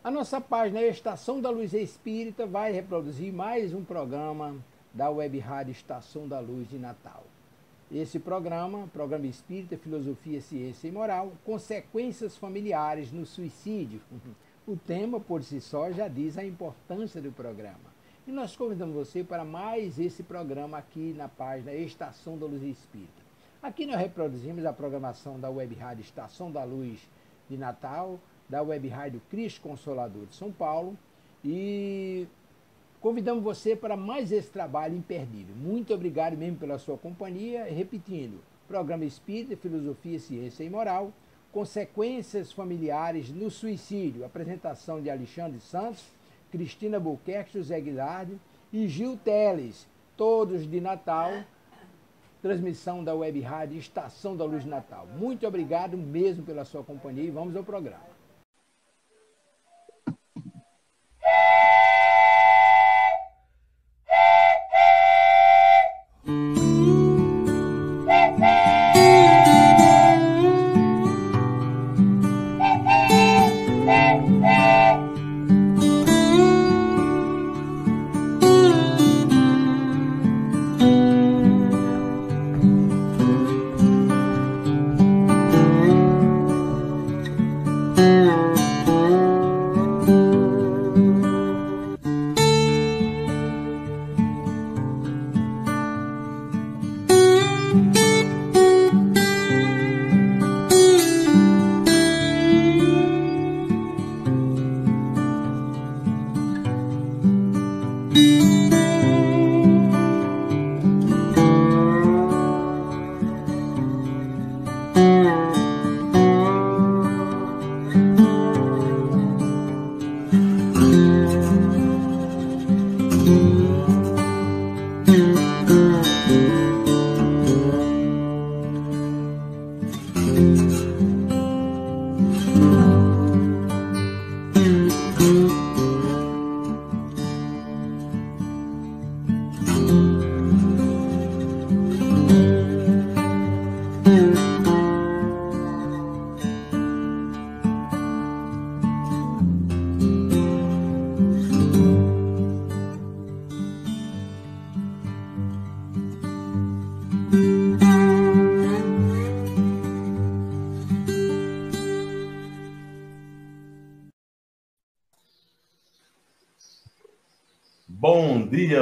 A nossa página Estação da Luz Espírita vai reproduzir mais um programa da Web Rádio Estação da Luz de Natal. Esse programa Espírita, Filosofia, Ciência e Moral, consequências familiares no suicídio. O tema, por si só, já diz a importância do programa. E nós convidamos você para mais esse programa aqui na página Estação da Luz Espírita. Aqui nós reproduzimos a programação da Web Rádio Estação da Luz de Natal, da Web Rádio Cristo Consolador de São Paulo, e convidamos você para mais esse trabalho imperdível. Muito obrigado mesmo pela sua companhia. Repetindo, programa Espírita, Filosofia, Ciência e Moral, consequências familiares no suicídio. Apresentação de Alexandre Santos, Cristina Buquerque, José Guilherme e Gil Teles, todos de Natal. Transmissão da Web Rádio Estação da Luz de Natal. Muito obrigado mesmo pela sua companhia e vamos ao programa.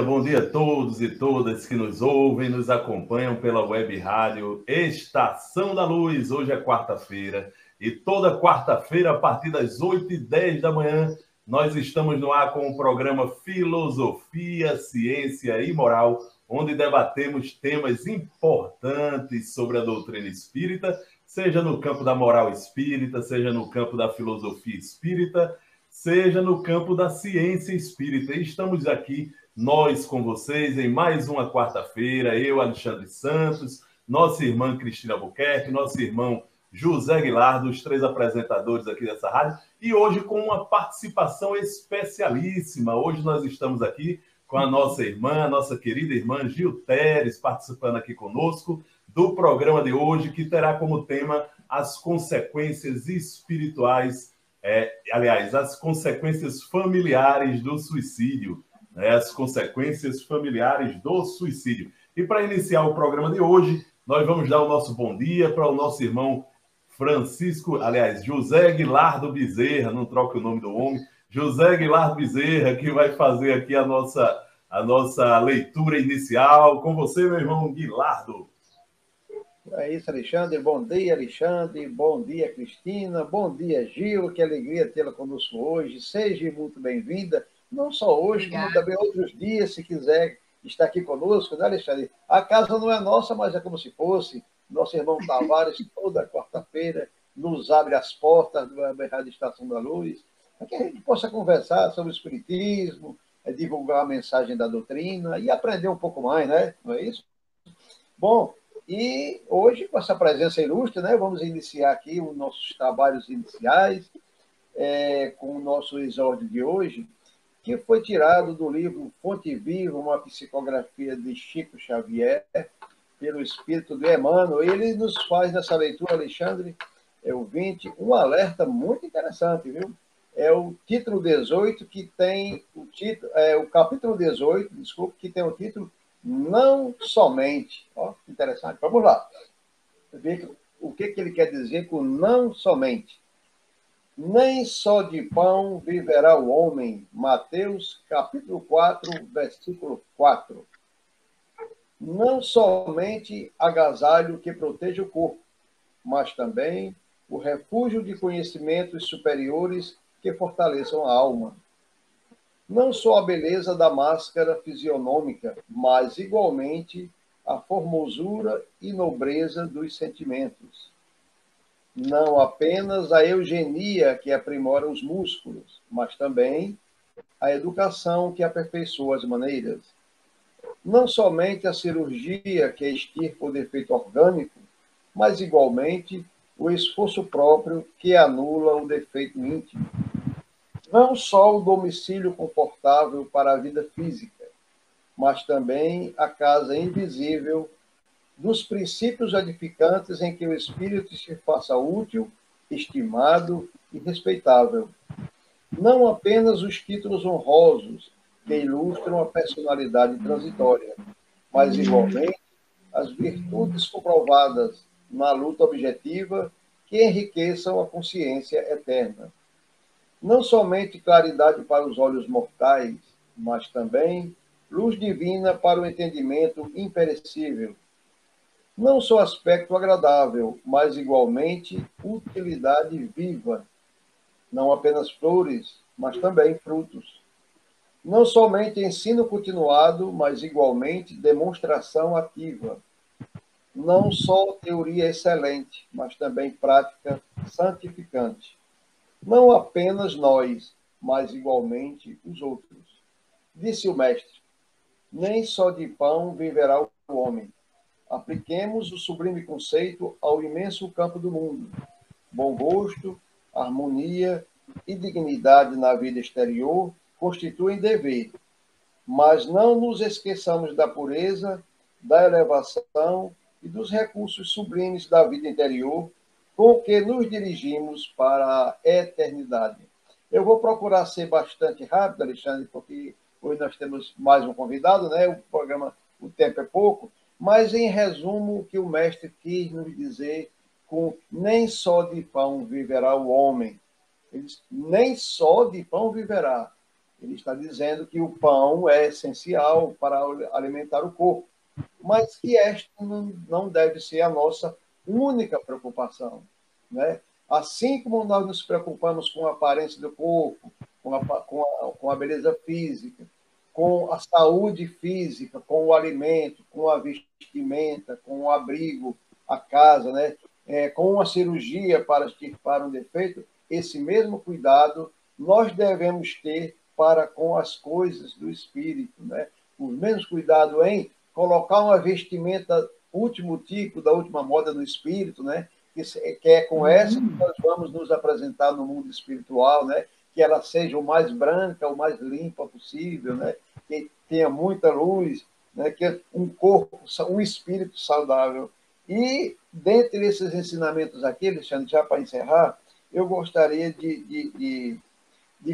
Bom dia a todos e todas que nos ouvem, nos acompanham pela Web Rádio Estação da Luz. Hoje é quarta-feira e toda quarta-feira, a partir das 8h10 da manhã, nós estamos no ar com o programa Filosofia, Ciência e Moral, onde debatemos temas importantes sobre a doutrina espírita, seja no campo da moral espírita, seja no campo da filosofia espírita, seja no campo da ciência espírita. E estamos aqui, nós com vocês, em mais uma quarta-feira, eu, Alexandre Santos, nossa irmã Cristina Buquerque, nosso irmão José Guilherme, os três apresentadores aqui dessa rádio, e hoje com uma participação especialíssima. Hoje nós estamos aqui com a nossa irmã, a nossa querida irmã Gil Teres, participando aqui conosco do programa de hoje, que terá como tema as consequências espirituais, aliás, as consequências familiares do suicídio, né? As consequências familiares do suicídio. E para iniciar o programa de hoje, nós vamos dar o nosso bom dia para o nosso irmão José Guilherme Bezerra, não troque o nome do homem, José Guilherme Bezerra, que vai fazer aqui a nossa leitura inicial. Com você, meu irmão Guilherme. É isso, Alexandre. Bom dia, Alexandre. Bom dia, Cristina. Bom dia, Gil. Que alegria tê-la conosco hoje. Seja muito bem-vinda. Não só hoje, Obrigada. Como também outros dias, se quiser estar aqui conosco, né, Alexandre? A casa não é nossa, mas é como se fosse. Nosso irmão Tavares, toda quarta-feira, nos abre as portas do Rádio Estação da Luz, para que a gente possa conversar sobre o Espiritismo, divulgar a mensagem da doutrina e aprender um pouco mais, né? Não é isso? Bom, e hoje, com essa presença ilustre, né, vamos iniciar aqui os nossos trabalhos iniciais, com o nosso exórdio de hoje, que foi tirado do livro Fonte Viva, uma psicografia de Chico Xavier, pelo espírito de Emmanuel. Ele nos faz, nessa leitura, Alexandre, ouvinte, um alerta muito interessante, viu? é o título 18, que tem o título, o capítulo 18, desculpe, que tem o título Não Somente. Ó, interessante. Vamos lá. Ver o que ele quer dizer com não somente. Nem só de pão viverá o homem. Mateus, capítulo 4, versículo 4. Não somente agasalho que proteja o corpo, mas também o refúgio de conhecimentos superiores que fortaleçam a alma. Não só a beleza da máscara fisionômica, mas igualmente a formosura e nobreza dos sentimentos. Não apenas a eugenia que aprimora os músculos, mas também a educação que aperfeiçoa as maneiras. Não somente a cirurgia que extirpa o defeito orgânico, mas igualmente o esforço próprio que anula o defeito íntimo. Não só o domicílio confortável para a vida física, mas também a casa invisível dos princípios edificantes em que o espírito se faça útil, estimado e respeitável. Não apenas os títulos honrosos que ilustram a personalidade transitória, mas igualmente as virtudes comprovadas na luta objetiva que enriqueçam a consciência eterna. Não somente claridade para os olhos mortais, mas também luz divina para o entendimento imperecível. Não só aspecto agradável, mas igualmente utilidade viva. Não apenas flores, mas também frutos. Não somente ensino continuado, mas igualmente demonstração ativa. Não só teoria excelente, mas também prática santificante. Não apenas nós, mas igualmente os outros. Disse o mestre: nem só de pão viverá o homem. Apliquemos o sublime conceito ao imenso campo do mundo. Bom gosto, harmonia e dignidade na vida exterior constituem dever, mas não nos esqueçamos da pureza, da elevação e dos recursos sublimes da vida interior com que nos dirigimos para a eternidade. Eu vou procurar ser bastante rápido, Alexandre, porque hoje nós temos mais um convidado, né? O programa, o tempo é pouco, mas em resumo, o que o mestre quis nos dizer com nem só de pão viverá o homem. Ele diz, nem só de pão viverá. Ele está dizendo que o pão é essencial para alimentar o corpo, mas que esta não deve ser a nossa única preocupação, né? Assim como nós nos preocupamos com a aparência do corpo, com a beleza física, com a saúde física, com o alimento, com a vestimenta, com o abrigo, a casa, né? Com a cirurgia para extirpar um defeito, esse mesmo cuidado nós devemos ter para com as coisas do espírito, né? O mesmo cuidado em colocar uma vestimenta último tipo, da última moda do espírito, né? Que é com essa que nós vamos nos apresentar no mundo espiritual, né? Que ela seja o mais branca, o mais limpa possível, né? Que tenha muita luz, né? Que um corpo, um espírito saudável. E, dentre esses ensinamentos aqui, Alexandre, já para encerrar, eu gostaria de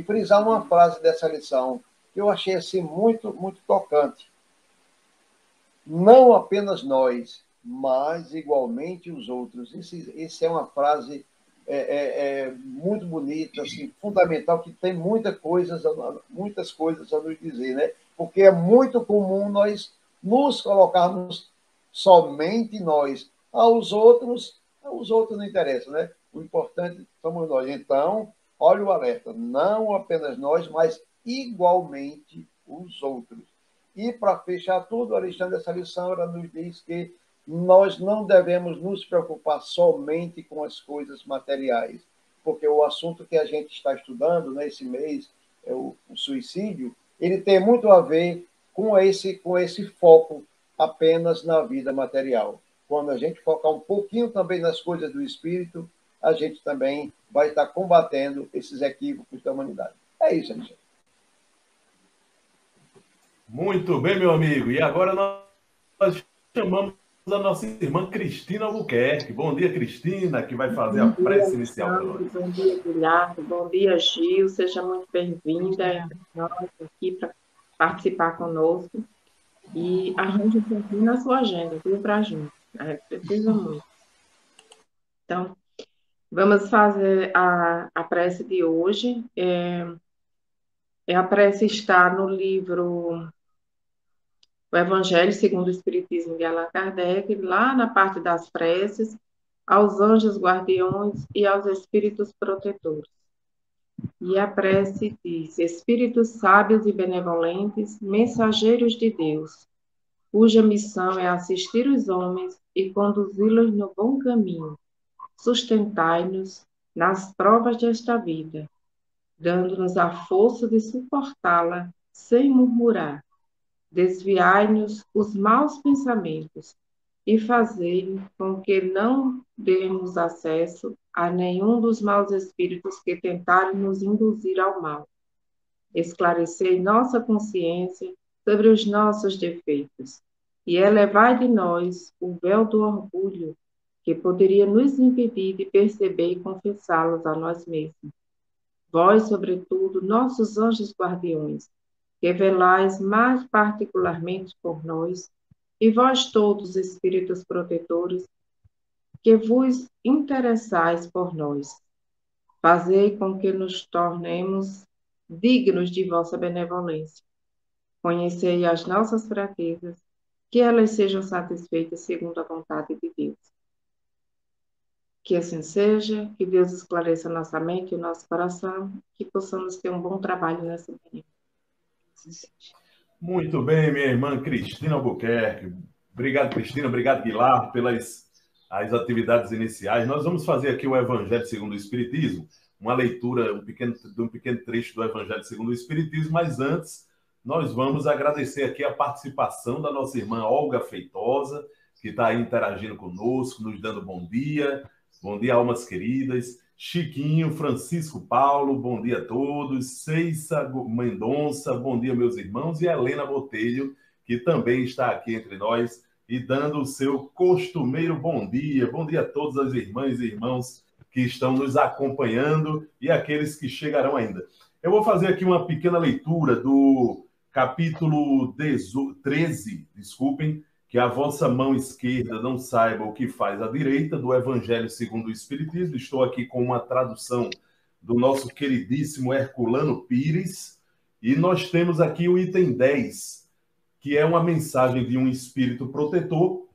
frisar uma frase dessa lição, que eu achei assim, muito, muito tocante. Não apenas nós, mas igualmente os outros. Isso é uma frase muito bonita, assim, fundamental, que tem muitas coisas a nos dizer, né? Porque é muito comum nós nos colocarmos somente nós. Aos outros não interessa, né? O importante somos nós. Então, olha o alerta, não apenas nós, mas igualmente os outros. E, para fechar tudo, Alexandre, essa lição ela nos diz que nós não devemos nos preocupar somente com as coisas materiais, porque o assunto que a gente está estudando nesse mês, o suicídio, ele tem muito a ver com esse foco apenas na vida material. Quando a gente focar um pouquinho também nas coisas do espírito, a gente também vai estar combatendo esses equívocos da humanidade. É isso, Alexandre. Muito bem, meu amigo. E agora nós chamamos a nossa irmã Cristina Albuquerque. Bom dia, Cristina, que vai fazer a Bom dia, prece inicial para nós. bom dia, Guilherme, bom dia, Gil, seja muito bem-vinda nós aqui para participar conosco e arranje um pouquinho na sua agenda, viu, para a gente, a gente precisa muito. Então, vamos fazer a prece de hoje, a prece está no livro O Evangelho segundo o Espiritismo de Allan Kardec, lá na parte das preces, aos anjos guardiões e aos espíritos protetores. E a prece diz: Espíritos sábios e benevolentes, mensageiros de Deus, cuja missão é assistir os homens e conduzi-los no bom caminho, sustentai-nos nas provas desta vida, dando-nos a força de suportá-la sem murmurar. Desviai-nos os maus pensamentos e fazei com que não demos acesso a nenhum dos maus espíritos que tentarem nos induzir ao mal. Esclarecei nossa consciência sobre os nossos defeitos e elevai de nós o véu do orgulho que poderia nos impedir de perceber e confessá-los a nós mesmos. Vós, sobretudo, nossos anjos guardiões, que velais mais particularmente por nós, e vós todos, espíritos protetores, que vos interessais por nós, fazei com que nos tornemos dignos de vossa benevolência. Conhecei as nossas fraquezas, que elas sejam satisfeitas segundo a vontade de Deus. Que assim seja, que Deus esclareça nossa mente e o nosso coração, que possamos ter um bom trabalho nessa manhã. Muito bem, minha irmã Cristina Albuquerque. Obrigado, Cristina. Obrigado, Guilherme, pelas as atividades iniciais. Nós vamos fazer aqui o Evangelho segundo o Espiritismo, uma leitura, de um pequeno trecho do Evangelho segundo o Espiritismo, mas antes nós vamos agradecer aqui a participação da nossa irmã Olga Feitosa, que está aí interagindo conosco, nos dando bom dia. Bom dia, almas queridas. Chiquinho, Francisco Paulo, bom dia a todos. Ceissa Mendonça, bom dia, meus irmãos. E Helena Botelho, que também está aqui entre nós e dando o seu costumeiro bom dia. Bom dia a todas as irmãs e irmãos que estão nos acompanhando e aqueles que chegarão ainda. Eu vou fazer aqui uma pequena leitura do capítulo 13, desculpem, que a vossa mão esquerda não saiba o que faz a direita, do Evangelho segundo o Espiritismo. Estou aqui com uma tradução do nosso queridíssimo Herculano Pires, e nós temos aqui o item 10, que é uma mensagem de um espírito protetor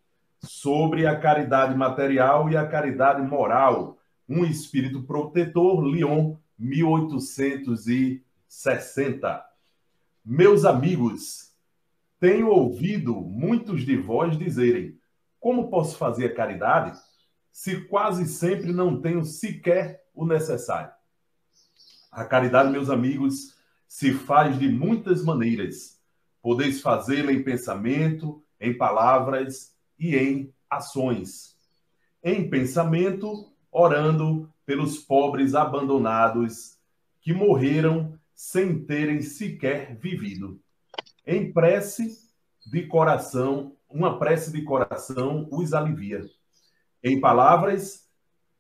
sobre a caridade material e a caridade moral. Um espírito protetor, Lyon, 1860. Meus amigos, tenho ouvido muitos de vós dizerem: como posso fazer a caridade se quase sempre não tenho sequer o necessário? A caridade, meus amigos, se faz de muitas maneiras. Podeis fazê-la em pensamento, em palavras e em ações. Em pensamento, orando pelos pobres abandonados que morreram sem terem sequer vivido. Em prece de coração, uma prece de coração os alivia. Em palavras,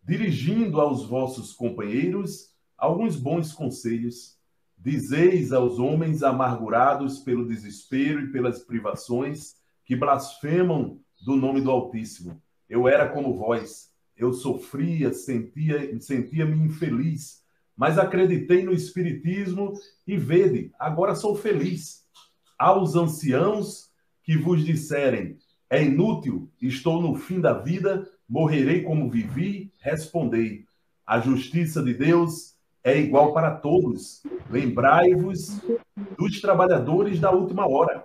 dirigindo aos vossos companheiros alguns bons conselhos, dizeis aos homens amargurados pelo desespero e pelas privações que blasfemam do nome do Altíssimo: eu era como vós, eu sofria, sentia-me infeliz, mas acreditei no Espiritismo e vede, agora sou feliz. Aos anciãos que vos disserem: é inútil, estou no fim da vida, morrerei como vivi, respondei: a justiça de Deus é igual para todos. Lembrai-vos dos trabalhadores da última hora.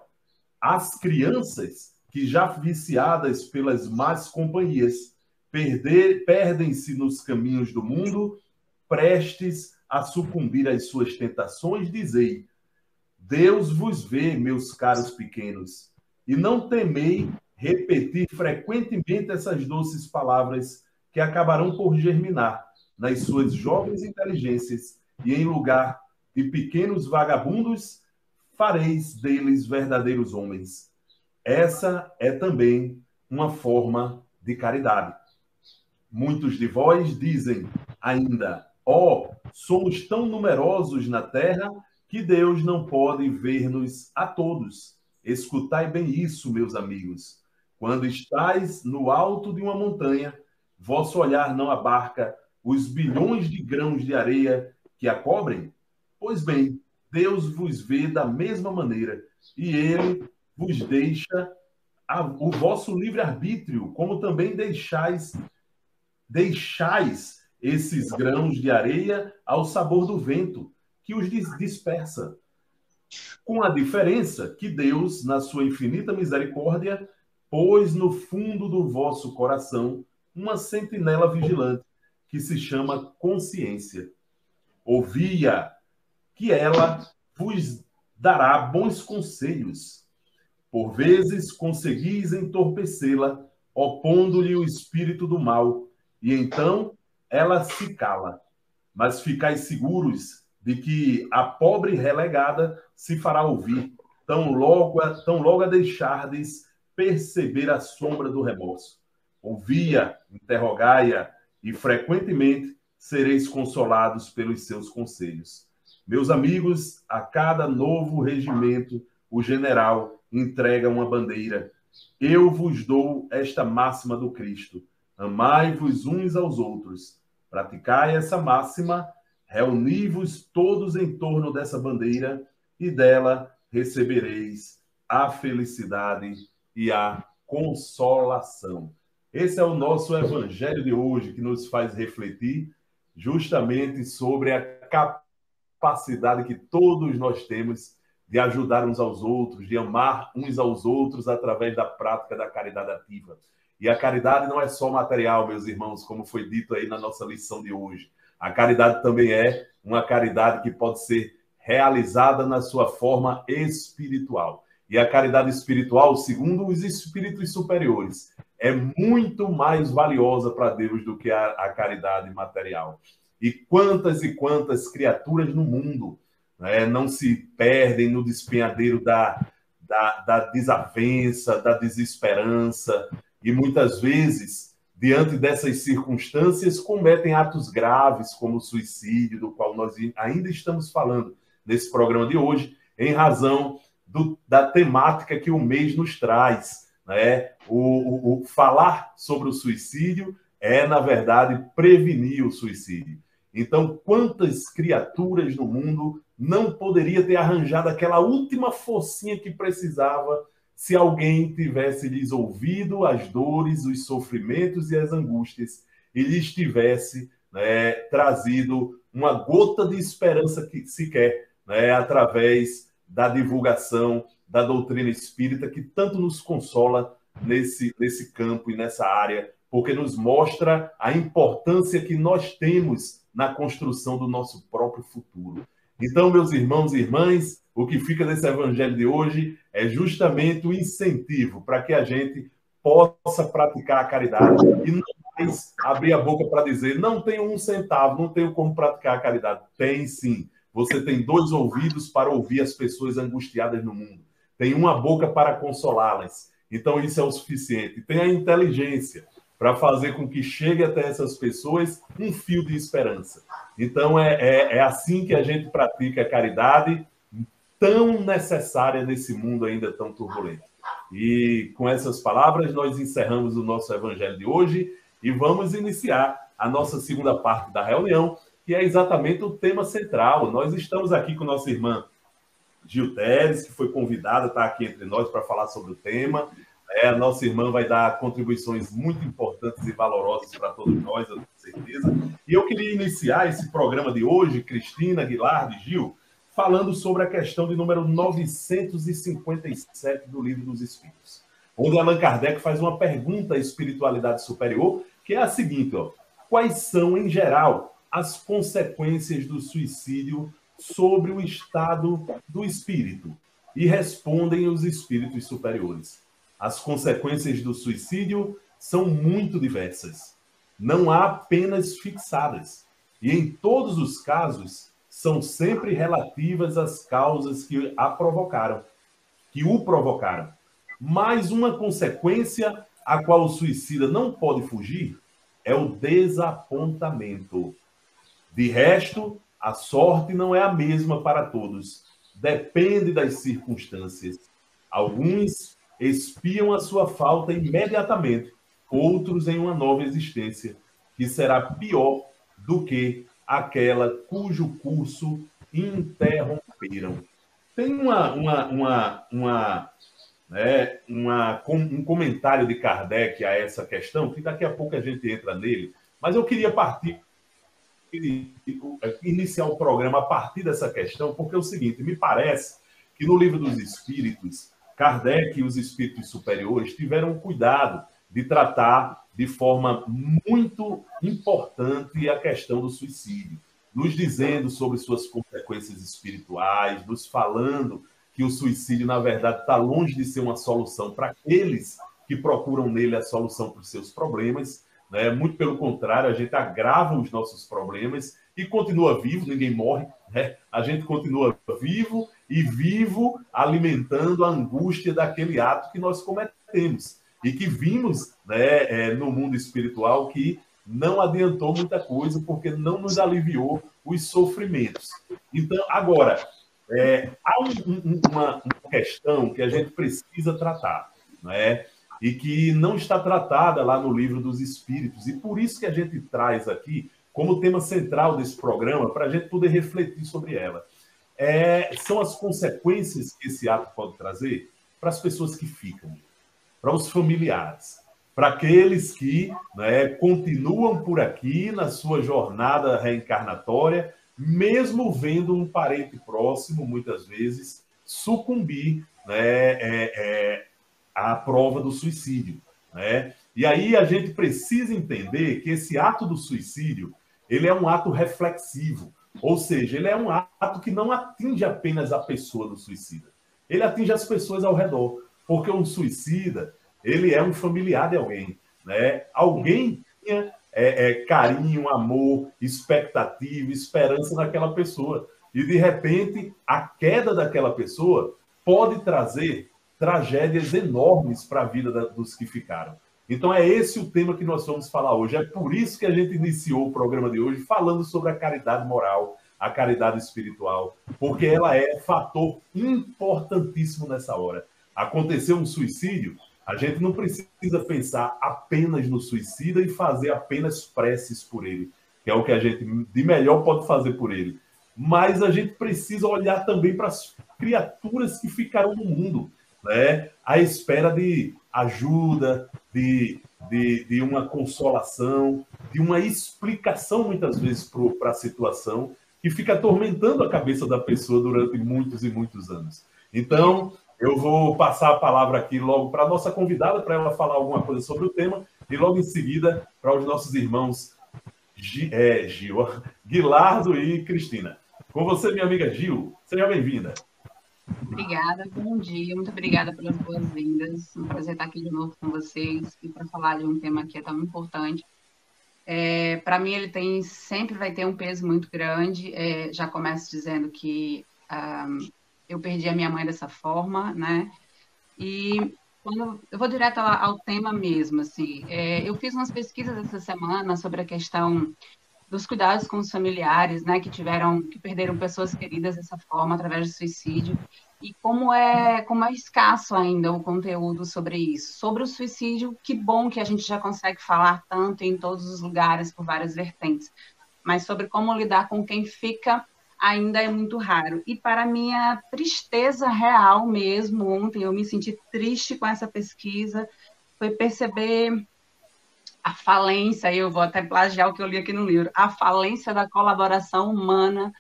As crianças que, já viciadas pelas más companhias, perdem-se nos caminhos do mundo, prestes a sucumbir às suas tentações, dizei: Deus vos vê, meus caros pequenos, e não temei repetir frequentemente essas doces palavras que acabarão por germinar nas suas jovens inteligências, e em lugar de pequenos vagabundos, fareis deles verdadeiros homens. Essa é também uma forma de caridade. Muitos de vós dizem ainda: ó, somos tão numerosos na terra que Deus não pode ver-nos a todos. Escutai bem isso, meus amigos. Quando estais no alto de uma montanha, vosso olhar não abarca os bilhões de grãos de areia que a cobrem? Pois bem, Deus vos vê da mesma maneira, e ele vos deixa o vosso livre-arbítrio, como também deixais esses grãos de areia ao sabor do vento, que os dispersa. Com a diferença que Deus, na sua infinita misericórdia, pôs no fundo do vosso coração uma sentinela vigilante, que se chama consciência. Ouvia que ela vos dará bons conselhos. Por vezes conseguis entorpecê-la, opondo-lhe o espírito do mal, e então ela se cala. Mas ficais seguros de que a pobre relegada se fará ouvir, tão logo a deixardes perceber a sombra do remorso. Ouvia, interrogai-a, e frequentemente sereis consolados pelos seus conselhos. Meus amigos, a cada novo regimento, o general entrega uma bandeira. Eu vos dou esta máxima do Cristo: amai-vos uns aos outros. Praticai essa máxima, reuni-vos todos em torno dessa bandeira, e dela recebereis a felicidade e a consolação. Esse é o nosso evangelho de hoje, que nos faz refletir justamente sobre a capacidade que todos nós temos de ajudar uns aos outros, de amar uns aos outros através da prática da caridade ativa. E a caridade não é só material, meus irmãos, como foi dito aí na nossa lição de hoje. A caridade também é uma caridade que pode ser realizada na sua forma espiritual. E a caridade espiritual, segundo os espíritos superiores, é muito mais valiosa para Deus do que a caridade material. E quantas criaturas no mundo, né, não se perdem no despenhadeiro da desavença, da desesperança, e muitas vezes, diante dessas circunstâncias, cometem atos graves, como o suicídio, do qual nós ainda estamos falando nesse programa de hoje, em razão da temática que o mês nos traz, né? O falar sobre o suicídio é, na verdade, prevenir o suicídio. Então, quantas criaturas no mundo não poderia ter arranjado aquela última forcinha que precisava se alguém tivesse lhes ouvido as dores, os sofrimentos e as angústias e lhes tivesse, né, trazido uma gota de esperança que sequer, né, através da divulgação da doutrina espírita, que tanto nos consola nesse campo e nessa área, porque nos mostra a importância que nós temos na construção do nosso próprio futuro. Então, meus irmãos e irmãs, o que fica desse evangelho de hoje é justamente o incentivo para que a gente possa praticar a caridade e não mais abrir a boca para dizer: não tenho um centavo, não tenho como praticar a caridade. Tem sim. Você tem 2 ouvidos para ouvir as pessoas angustiadas no mundo. Tem uma boca para consolá-las. Então, isso é o suficiente. Tem a inteligência para fazer com que chegue até essas pessoas um fio de esperança. Então, é assim que a gente pratica a caridade, tão necessária nesse mundo ainda tão turbulento. E com essas palavras, nós encerramos o nosso evangelho de hoje e vamos iniciar a nossa segunda parte da reunião, que é exatamente o tema central. Nós estamos aqui com nossa irmã Gil Teres, que foi convidada a estar aqui entre nós para falar sobre o tema. A nossa irmã vai dar contribuições muito importantes e valorosas para todos nós, eu tenho certeza. E eu queria iniciar esse programa de hoje, Cristina, Guilherme, Gil, falando sobre a questão de número 957 do Livro dos Espíritos, onde Allan Kardec faz uma pergunta à espiritualidade superior, que é a seguinte: quais são, em geral, as consequências do suicídio sobre o estado do espírito? E respondem os espíritos superiores: as consequências do suicídio são muito diversas. Não há penas fixadas. E, em todos os casos, são sempre relativas às causas que o provocaram. Mas uma consequência a qual o suicida não pode fugir é o desapontamento. De resto, a sorte não é a mesma para todos. Depende das circunstâncias. Alguns expiam a sua falta imediatamente, outros em uma nova existência, que será pior do que aquela cujo curso interromperam. Tem um comentário de Kardec a essa questão, que daqui a pouco a gente entra nele, mas eu queria iniciar o programa a partir dessa questão, porque é o seguinte, me parece que no Livro dos Espíritos, Kardec e os espíritos superiores tiveram cuidado de tratar de forma muito importante a questão do suicídio, nos dizendo sobre suas consequências espirituais, nos falando que o suicídio, na verdade, está longe de ser uma solução para aqueles que procuram nele a solução para os seus problemas, né? Muito pelo contrário, a gente agrava os nossos problemas e continua vivo, ninguém morre, né? A gente continua vivo e vivo alimentando a angústia daquele ato que nós cometemos e que vimos, né, no mundo espiritual que não adiantou muita coisa porque não nos aliviou os sofrimentos. Então, agora, há uma questão que a gente precisa tratar, né? E que não está tratada lá no Livro dos Espíritos. E por isso que a gente traz aqui como tema central desse programa, para a gente poder refletir sobre ela. São as consequências que esse ato pode trazer para as pessoas que ficam, para os familiares, para aqueles que, né, continuam por aqui na sua jornada reencarnatória, mesmo vendo um parente próximo, muitas vezes, sucumbir, né, à prova do suicídio, né? E aí a gente precisa entender que esse ato do suicídio, ele é um ato reflexivo, ou seja, ele é um ato que não atinge apenas a pessoa do suicida, ele atinge as pessoas ao redor, porque um suicida, ele é um familiar de alguém, né? Alguém tinha carinho, amor, expectativa, esperança naquela pessoa. E, de repente, a queda daquela pessoa pode trazer tragédias enormes para a vida dos que ficaram. Então, é esse o tema que nós vamos falar hoje. É por isso que a gente iniciou o programa de hoje falando sobre a caridade moral, a caridade espiritual, porque ela é fator importantíssimo nessa hora. Aconteceu um suicídio, a gente não precisa pensar apenas no suicida e fazer apenas preces por ele, que é o que a gente de melhor pode fazer por ele. Mas a gente precisa olhar também para as criaturas que ficaram no mundo, né? À espera de ajuda, de uma consolação, de uma explicação, muitas vezes, para a situação que fica atormentando a cabeça da pessoa durante muitos e muitos anos. Então, eu vou passar a palavra aqui logo para a nossa convidada, para ela falar alguma coisa sobre o tema, e logo em seguida para os nossos irmãos Guilardo e Cristina. Com você, minha amiga Gil. Seja bem-vinda. Obrigada, bom dia. Muito obrigada pelas boas-vindas. Um prazer estar aqui de novo com vocês e para falar de um tema que é tão importante. Para mim, ele sempre vai ter um peso muito grande. Já começo dizendo que eu perdi a minha mãe dessa forma, né? E quando eu vou direto ao tema mesmo, assim, eu fiz umas pesquisas essa semana sobre a questão dos cuidados com os familiares, né, que perderam pessoas queridas dessa forma através do suicídio, e como é escasso ainda o conteúdo sobre isso. Sobre o suicídio, que bom que a gente já consegue falar tanto em todos os lugares, por várias vertentes, mas sobre como lidar com quem fica ainda é muito raro. E para minha tristeza real mesmo, ontem eu me senti triste com essa pesquisa, foi perceber a falência, eu vou até plagiar o que eu li aqui no livro, a falência da colaboração humana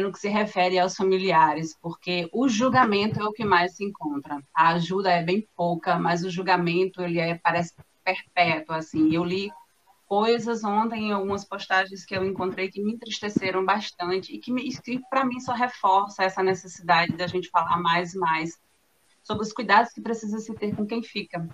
no que se refere aos familiares, porque o julgamento é o que mais se encontra. A ajuda é bem pouca, mas o julgamento ele parece perpétuo. Assim. Eu li coisas ontem em algumas postagens que eu encontrei que me entristeceram bastante e que para mim só reforça essa necessidade da gente falar mais e mais sobre os cuidados que precisa se ter com quem fica.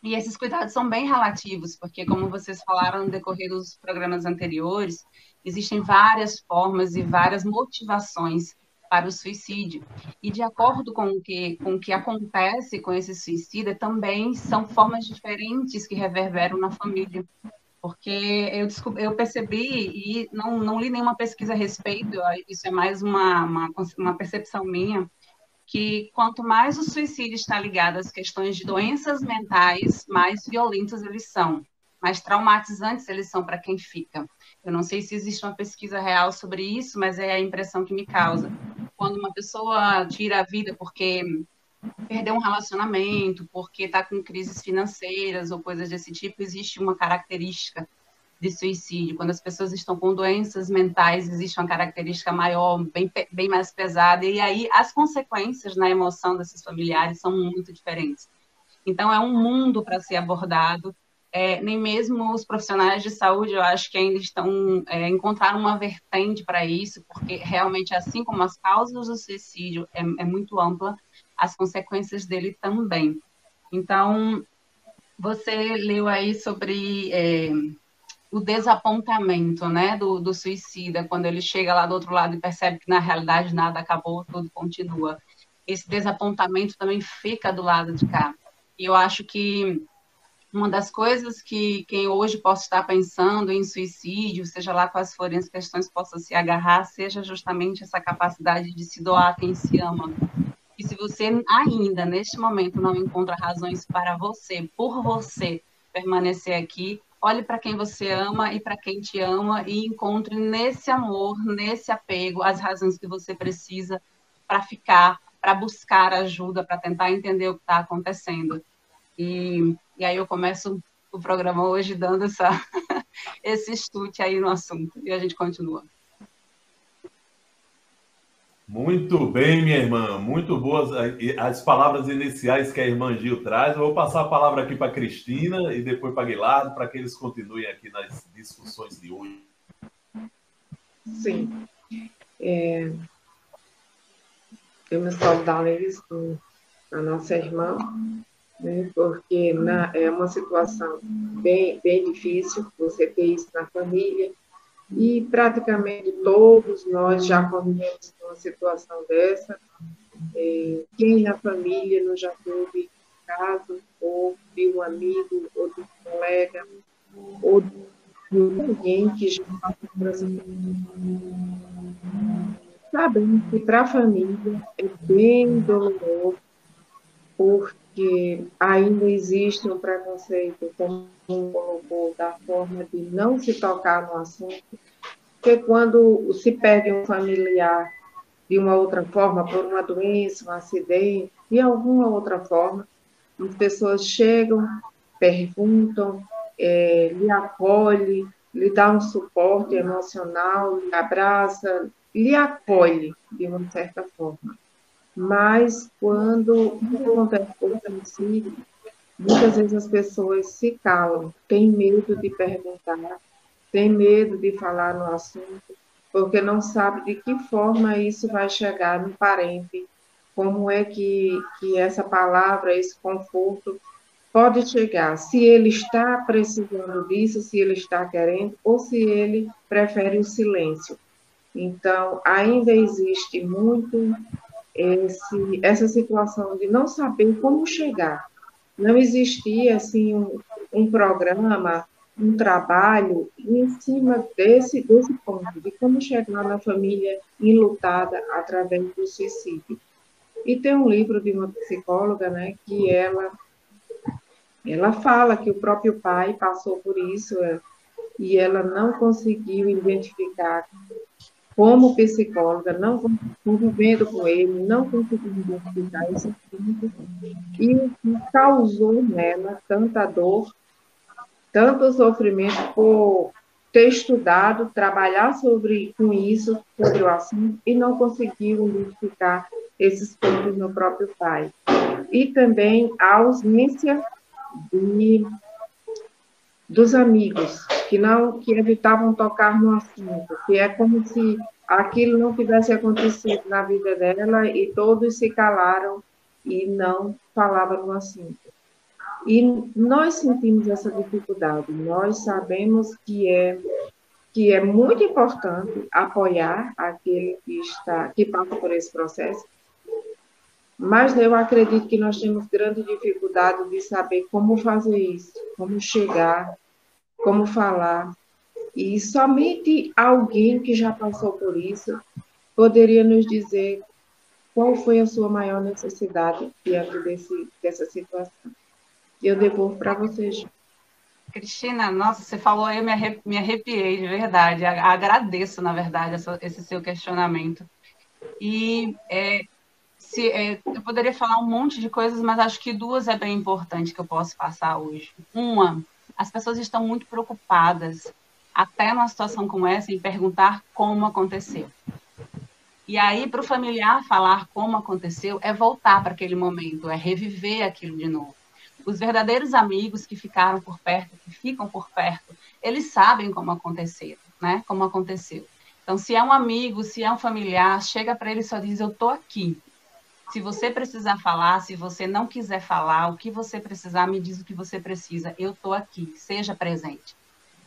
E esses cuidados são bem relativos, porque, como vocês falaram no decorrer dos programas anteriores, existem várias formas e várias motivações para o suicídio. E de acordo com o que acontece com esse suicida, também são formas diferentes que reverberam na família. Porque eu percebi, e não li nenhuma pesquisa a respeito, isso é mais uma percepção minha, que quanto mais o suicídio está ligado às questões de doenças mentais, mais violentos eles são, mais traumatizantes eles são para quem fica. Eu não sei se existe uma pesquisa real sobre isso, mas é a impressão que me causa. Quando uma pessoa tira a vida porque perdeu um relacionamento, porque está com crises financeiras ou coisas desse tipo, existe uma característica de suicídio. Quando as pessoas estão com doenças mentais, existe uma característica maior, bem mais pesada, e aí as consequências na emoção desses familiares são muito diferentes. Então, é um mundo para ser abordado. Nem mesmo os profissionais de saúde, eu acho que ainda estão encontraram uma vertente para isso, porque realmente, assim como as causas do suicídio é muito ampla, as consequências dele também. Então, você leu aí sobre o desapontamento, né, do suicida, quando ele chega lá do outro lado e percebe que, na realidade, nada acabou, tudo continua. Esse desapontamento também fica do lado de cá. E eu acho que uma das coisas que quem hoje possa estar pensando em suicídio, seja lá quais forem as questões que possa se agarrar, seja justamente essa capacidade de se doar a quem se ama. E se você ainda, neste momento, não encontra razões para você, por você, permanecer aqui, olhe para quem você ama e para quem te ama e encontre nesse amor, nesse apego, as razões que você precisa para ficar, para buscar ajuda, para tentar entender o que está acontecendo. E aí eu começo o programa hoje dando esse estude aí no assunto, e a gente continua. Muito bem, minha irmã, muito boas as palavras iniciais que a irmã Gil traz. Eu vou passar a palavra aqui para a Cristina e depois para Guilardo, para que eles continuem aqui nas discussões de hoje. Sim. Eu me solidarizo com a nossa irmã, né, porque é uma situação bem difícil você ter isso na família, e praticamente todos nós já convivemos com uma situação dessa. Quem na família não já teve caso, ou de um amigo, ou de um colega, ou de alguém que já passou por essa situação. Sabemos que para a família é bem doloroso, porque ainda existe um preconceito, como colocou, da forma de não se tocar no assunto, porque quando se perde um familiar de uma outra forma, por uma doença, um acidente, de alguma outra forma, as pessoas chegam, perguntam, lhe acolhe, lhe dá um suporte emocional, lhe abraça, lhe acolhe de uma certa forma. Mas quando acontece o suicídio, muitas vezes as pessoas se calam, têm medo de perguntar, têm medo de falar no assunto, porque não sabe de que forma isso vai chegar no parente, como é que essa palavra, esse conforto pode chegar, se ele está precisando disso, se ele está querendo, ou se ele prefere o silêncio. Então, ainda existe muito essa situação de não saber como chegar. Não existia, assim, um programa, um trabalho em cima desse ponto, de como chegar na família enlutada através do suicídio. E tem um livro de uma psicóloga, né, que ela fala que o próprio pai passou por isso, e ela não conseguiu identificar, como psicóloga, não convivendo com ele, não conseguiu identificar esse ponto, e o que causou nela tanta dor, tanto sofrimento por ter estudado, trabalhar com isso, sobre o assunto, e não conseguiu identificar esses pontos no próprio pai. E também a ausência dos amigos, que evitavam tocar no assunto, que é como se aquilo não tivesse acontecido na vida dela e todos se calaram e não falavam no assunto. E nós sentimos essa dificuldade, nós sabemos que que é muito importante apoiar aquele que passa por esse processo, mas eu acredito que nós temos grande dificuldade de saber como fazer isso, como chegar, como falar. E somente alguém que já passou por isso poderia nos dizer qual foi a sua maior necessidade diante dessa situação. Eu devolvo para vocês. Cristina, nossa, você falou aí, eu me arrepiei, de verdade. Agradeço, na verdade, esse seu questionamento. E eu poderia falar um monte de coisas, mas acho que duas é bem importante que eu posso passar hoje. Uma, as pessoas estão muito preocupadas, até numa situação como essa, em perguntar como aconteceu. E aí, para o familiar falar como aconteceu, é voltar para aquele momento, é reviver aquilo de novo. Os verdadeiros amigos que ficaram por perto, que ficam por perto, eles sabem como aconteceu, né? Como aconteceu. Então, se é um amigo, se é um familiar, chega para ele e só diz, eu estou aqui. Se você precisar falar, se você não quiser falar, o que você precisar, me diz o que você precisa. Eu estou aqui, seja presente.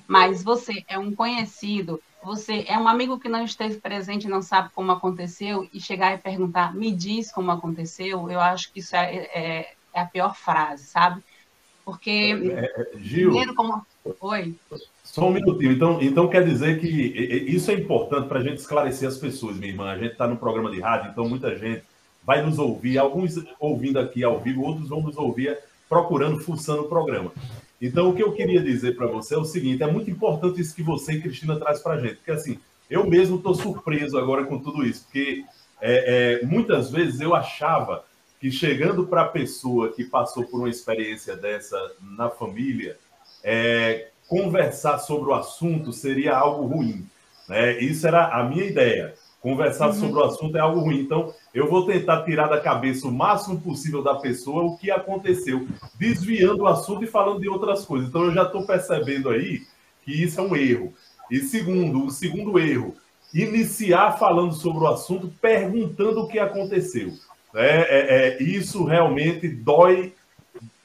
Mas você é um conhecido, você é um amigo que não esteve presente e não sabe como aconteceu, e chegar e perguntar, me diz como aconteceu, eu acho que isso é a pior frase, sabe? Porque... Gil, Oi? Só um minutinho. Então quer dizer que isso é importante para a gente esclarecer as pessoas, minha irmã. A gente está no programa de rádio, então muita gente vai nos ouvir, alguns ouvindo aqui ao vivo, outros vão nos ouvir procurando, fuçando o programa. Então, o que eu queria dizer para você é o seguinte, é muito importante isso que você e Cristina traz para a gente, porque assim, eu mesmo estou surpreso agora com tudo isso, porque muitas vezes eu achava que chegando para a pessoa que passou por uma experiência dessa na família, conversar sobre o assunto seria algo ruim, né? Isso era a minha ideia. Conversar sobre o assunto é algo ruim. Então, eu vou tentar tirar da cabeça o máximo possível da pessoa o que aconteceu, desviando o assunto e falando de outras coisas. Então, eu já estou percebendo aí que isso é um erro. E o segundo erro, iniciar falando sobre o assunto, perguntando o que aconteceu. Isso realmente dói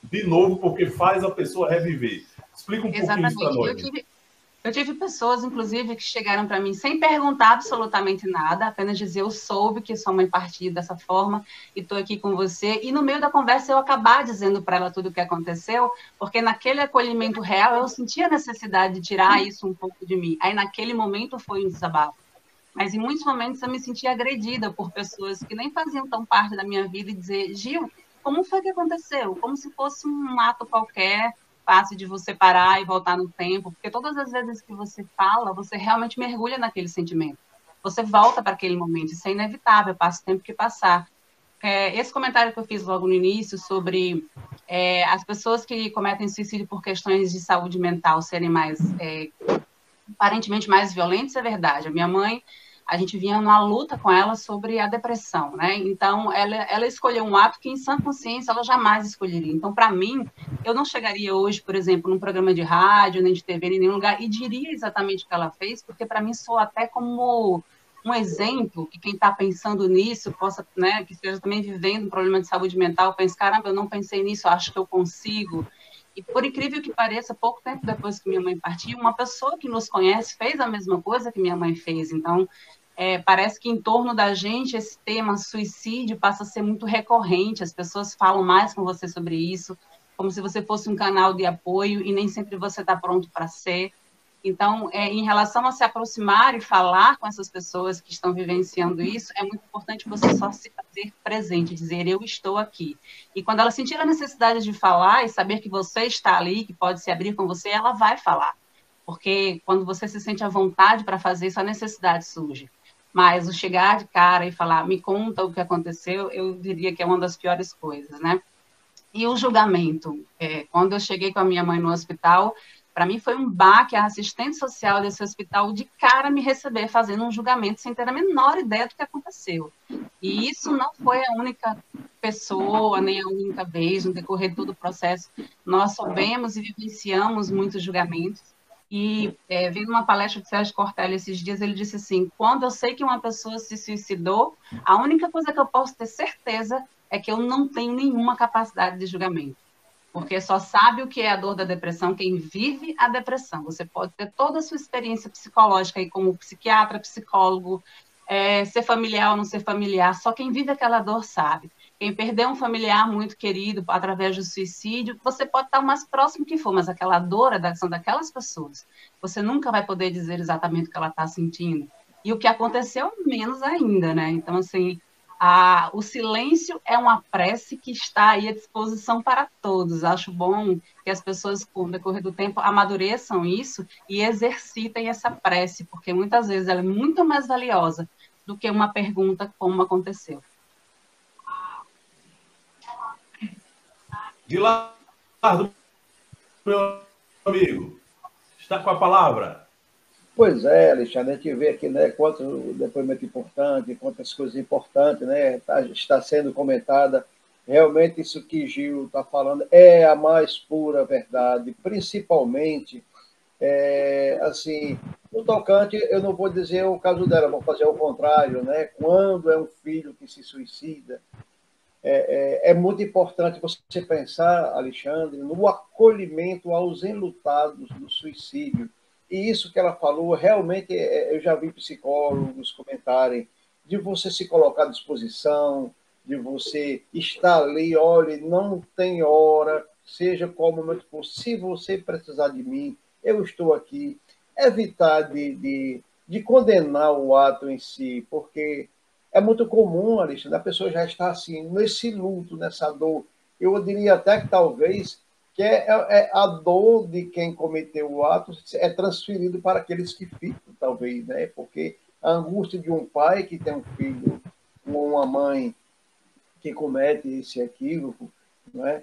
de novo, porque faz a pessoa reviver. Explica um pouquinho isso para nós. Eu tive pessoas, inclusive, que chegaram para mim sem perguntar absolutamente nada, apenas dizer, eu soube que sua mãe partiu dessa forma e estou aqui com você. E no meio da conversa eu acabar dizendo para ela tudo o que aconteceu, porque naquele acolhimento real eu sentia a necessidade de tirar isso um pouco de mim. Aí naquele momento foi um desabafo. Mas em muitos momentos eu me sentia agredida por pessoas que nem faziam tão parte da minha vida e dizer, Gil, como foi que aconteceu? Como se fosse um ato qualquer, fácil de você parar e voltar no tempo, porque todas as vezes que você fala, você realmente mergulha naquele sentimento. Você volta para aquele momento, isso é inevitável, passa o tempo que passar. Esse comentário que eu fiz logo no início sobre as pessoas que cometem suicídio por questões de saúde mental serem aparentemente mais violentas, é verdade. A minha mãe, a gente vinha numa luta com ela sobre a depressão, né? Então, ela escolheu um ato que, em sã consciência, ela jamais escolheria. Então, para mim, eu não chegaria hoje, por exemplo, num programa de rádio, nem de TV, nem em nenhum lugar, e diria exatamente o que ela fez, porque, para mim, soa até como um exemplo que quem está pensando nisso possa, né, que esteja também vivendo um problema de saúde mental, pense, caramba, eu não pensei nisso, acho que eu consigo. E, por incrível que pareça, pouco tempo depois que minha mãe partiu, uma pessoa que nos conhece fez a mesma coisa que minha mãe fez. Então, parece que em torno da gente esse tema suicídio passa a ser muito recorrente, as pessoas falam mais com você sobre isso, como se você fosse um canal de apoio e nem sempre você está pronto para ser. Então, em relação a se aproximar e falar com essas pessoas que estão vivenciando isso, é muito importante você só se fazer presente, dizer, eu estou aqui. E quando ela sentir a necessidade de falar e saber que você está ali, que pode se abrir com você, ela vai falar. Porque quando você se sente à vontade para fazer isso, a necessidade surge. Mas o chegar de cara e falar, me conta o que aconteceu, eu diria que é uma das piores coisas, né? E o julgamento. Quando eu cheguei com a minha mãe no hospital, para mim foi um baque a assistente social desse hospital de cara me receber fazendo um julgamento sem ter a menor ideia do que aconteceu. E isso não foi a única pessoa, nem a única vez no decorrer de todo o processo. Nós soubemos e vivenciamos muitos julgamentos. E vendo uma palestra de Sérgio Cortelli esses dias, ele disse assim, quando eu sei que uma pessoa se suicidou, a única coisa que eu posso ter certeza é que eu não tenho nenhuma capacidade de julgamento. porque só sabe o que é a dor da depressão quem vive a depressão. Você pode ter toda a sua experiência psicológica aí como psiquiatra, psicólogo, ser familiar ou não ser familiar, só quem vive aquela dor sabe. Quem perdeu um familiar muito querido através do suicídio, você pode estar o mais próximo que for, mas aquela dor são daquelas pessoas. Você nunca vai poder dizer exatamente o que ela está sentindo. E o que aconteceu, menos ainda, né? Então, assim, o silêncio é uma prece que está aí à disposição para todos. Acho bom que as pessoas, com o decorrer do tempo, amadureçam isso e exercitem essa prece, porque muitas vezes ela é muito mais valiosa do que uma pergunta como aconteceu. Guilardo, meu amigo, está com a palavra. Pois é, Alexandre, a gente vê aqui, né, quanto depoimento importante, quantas coisas importantes, né, está sendo comentada. Realmente isso que Gil está falando é a mais pura verdade, principalmente, assim, no tocante, eu não vou dizer o caso dela, vou fazer o contrário, né, quando é um filho que se suicida, é muito importante você pensar, Alexandre, no acolhimento aos enlutados do suicídio. E isso que ela falou, realmente, eu já vi psicólogos comentarem de você se colocar à disposição, de você estar ali, olha, não tem hora, seja qual momento for, se você precisar de mim, eu estou aqui. Evitar de condenar o ato em si, porque é muito comum, Alexandre, a pessoa já está assim, nesse luto, nessa dor. Eu diria até que talvez que é a dor de quem cometeu o ato é transferido para aqueles que ficam, talvez, né? Porque a angústia de um pai que tem um filho ou uma mãe que comete esse equívoco, não é?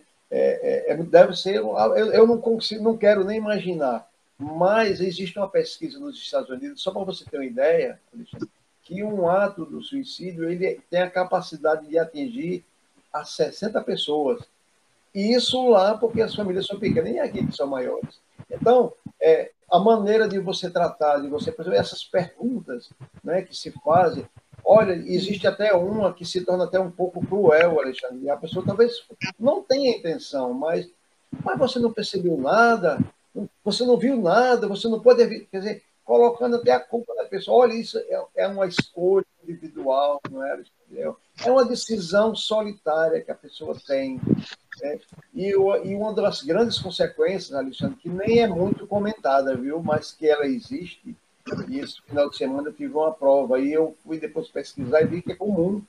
Deve ser, eu não consigo, não quero nem imaginar, mas existe uma pesquisa nos Estados Unidos, só para você ter uma ideia, Alexandre, que um ato do suicídio ele tem a capacidade de atingir a 60 pessoas. E isso lá porque as famílias são pequenas, nem aqui que são maiores. Então, a maneira de você tratar, de você fazer essas perguntas, né, que se fazem, olha, existe até uma que se torna até um pouco cruel, Alexandre. A pessoa talvez não tenha intenção, mas você não percebeu nada, você não viu nada, você não pode ver, quer dizer, colocando até a culpa da pessoa. Olha, isso é uma escolha individual, não é? É uma decisão solitária que a pessoa tem. Né? E uma das grandes consequências, Alexandre, que nem é muito comentada, viu? Mas que ela existe, e esse final de semana eu tive uma prova, e eu fui depois pesquisar e vi que é comum,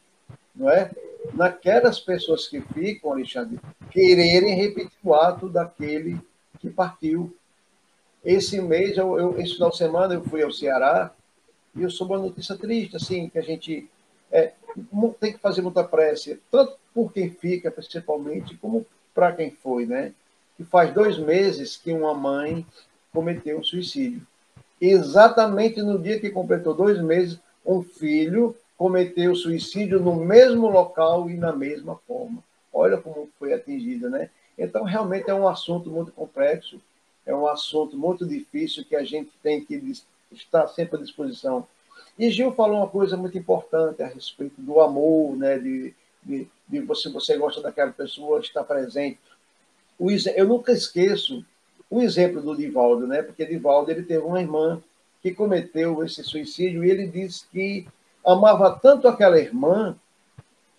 não é? Naquelas pessoas que ficam, Alexandre, quererem repetir o ato daquele que partiu. Esse mês, esse final de semana, eu fui ao Ceará e eu soube uma notícia triste, assim, que a gente tem que fazer muita prece, tanto por quem fica, principalmente, como para quem foi, né? Que faz 2 meses que uma mãe cometeu um suicídio. Exatamente no dia que completou 2 meses, um filho cometeu suicídio no mesmo local e na mesma forma. Olha como foi atingida, né? Então, realmente é um assunto muito complexo, é um assunto muito difícil que a gente tem que estar sempre à disposição. E Gil falou uma coisa muito importante a respeito do amor, né? De você gosta daquela pessoa, está presente. Eu nunca esqueço o exemplo do Divaldo, né? Porque Divaldo ele teve uma irmã que cometeu esse suicídio e ele disse que amava tanto aquela irmã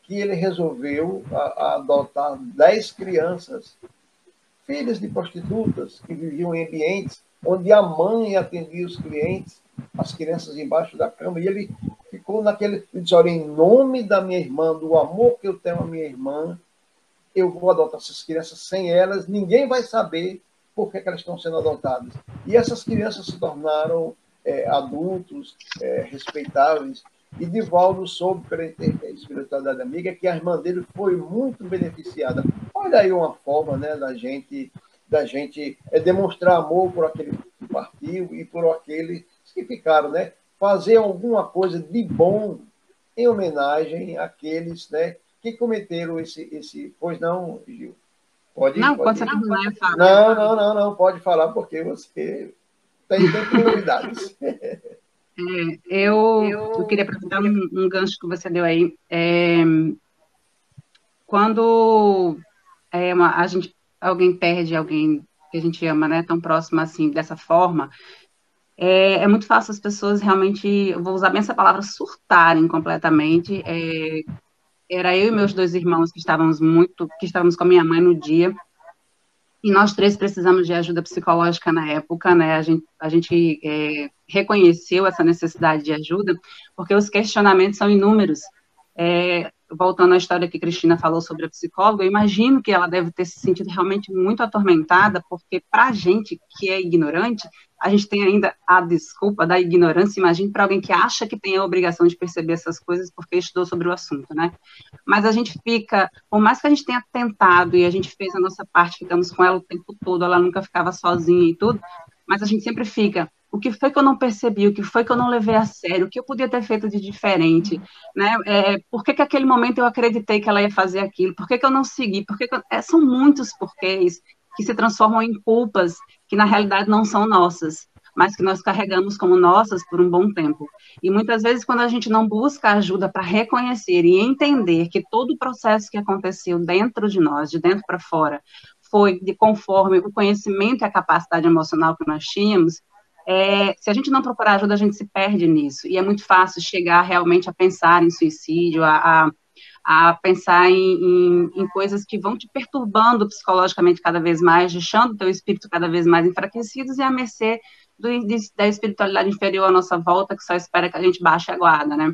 que ele resolveu adotar 10 crianças, filhas de prostitutas que viviam em ambientes onde a mãe atendia os clientes, as crianças embaixo da cama, e ele ficou naquele... Ele disse, olha, em nome da minha irmã, do amor que eu tenho à minha irmã, eu vou adotar essas crianças. Sem elas, ninguém vai saber por que elas estão sendo adotadas. E essas crianças se tornaram adultos, respeitáveis. E Divaldo soube, pela espiritualidade amiga, que a irmã dele foi muito beneficiada. Olha aí uma forma, né, da gente demonstrar amor por aquele que partiu e por aqueles que ficaram, né? Fazer alguma coisa de bom em homenagem àqueles, né, que cometeram esse... Pois não, Gil? Pode você terminar, eu falo. Não, pode falar, porque você tem prioridades. Eu queria aproveitar um gancho que você deu aí. Quando alguém perde alguém que a gente ama, né, tão próximo assim, dessa forma, é muito fácil as pessoas realmente, eu vou usar bem essa palavra, surtarem completamente. Era eu e meus dois irmãos que estávamos com a minha mãe no dia, e nós três precisamos de ajuda psicológica na época, né? A gente reconheceu essa necessidade de ajuda, porque os questionamentos são inúmeros. Voltando à história que Cristina falou sobre a psicóloga, eu imagino que ela deve ter se sentido realmente muito atormentada, porque para a gente que é ignorante, a gente tem ainda a desculpa da ignorância. Imagine para alguém que acha que tem a obrigação de perceber essas coisas porque estudou sobre o assunto, né? Mas a gente fica, por mais que a gente tenha tentado e a gente fez a nossa parte, ficamos com ela o tempo todo, ela nunca ficava sozinha e tudo, mas a gente sempre fica, o que foi que eu não percebi, o que foi que eu não levei a sério, o que eu podia ter feito de diferente, né? Por que que aquele momento eu acreditei que ela ia fazer aquilo, por que que eu não segui, são muitos porquês que se transformam em culpas que na realidade não são nossas, mas que nós carregamos como nossas por um bom tempo. E muitas vezes, quando a gente não busca ajuda para reconhecer e entender que todo o processo que aconteceu dentro de nós, de dentro para fora, foi de conforme o conhecimento e a capacidade emocional que nós tínhamos, se a gente não procurar ajuda, a gente se perde nisso. E é muito fácil chegar realmente a pensar em suicídio, a pensar em coisas que vão te perturbando psicologicamente cada vez mais, deixando o teu espírito cada vez mais enfraquecidos e à mercê da espiritualidade inferior à nossa volta, que só espera que a gente baixe a guarda, né?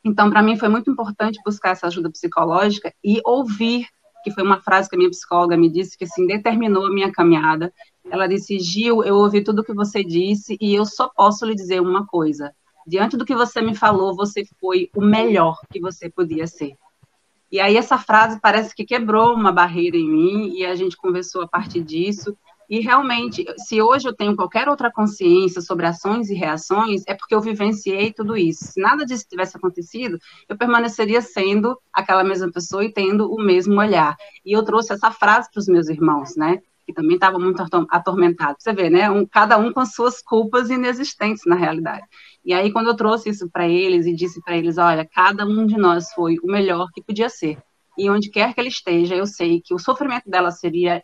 Então, para mim, foi muito importante buscar essa ajuda psicológica e ouvir, que foi uma frase que a minha psicóloga me disse, que assim, determinou a minha caminhada. Ela disse, Gil, eu ouvi tudo o que você disse e eu só posso lhe dizer uma coisa. Diante do que você me falou, você foi o melhor que você podia ser. E aí essa frase parece que quebrou uma barreira em mim e a gente conversou a partir disso. E realmente, se hoje eu tenho qualquer outra consciência sobre ações e reações, é porque eu vivenciei tudo isso. Se nada disso tivesse acontecido, eu permaneceria sendo aquela mesma pessoa e tendo o mesmo olhar. E eu trouxe essa frase para os meus irmãos, né? Que também estavam muito atormentados. Você vê, né? Cada um com as suas culpas inexistentes na realidade. E aí, quando eu trouxe isso para eles e disse para eles, olha, cada um de nós foi o melhor que podia ser. E onde quer que ele esteja, eu sei que o sofrimento dela seria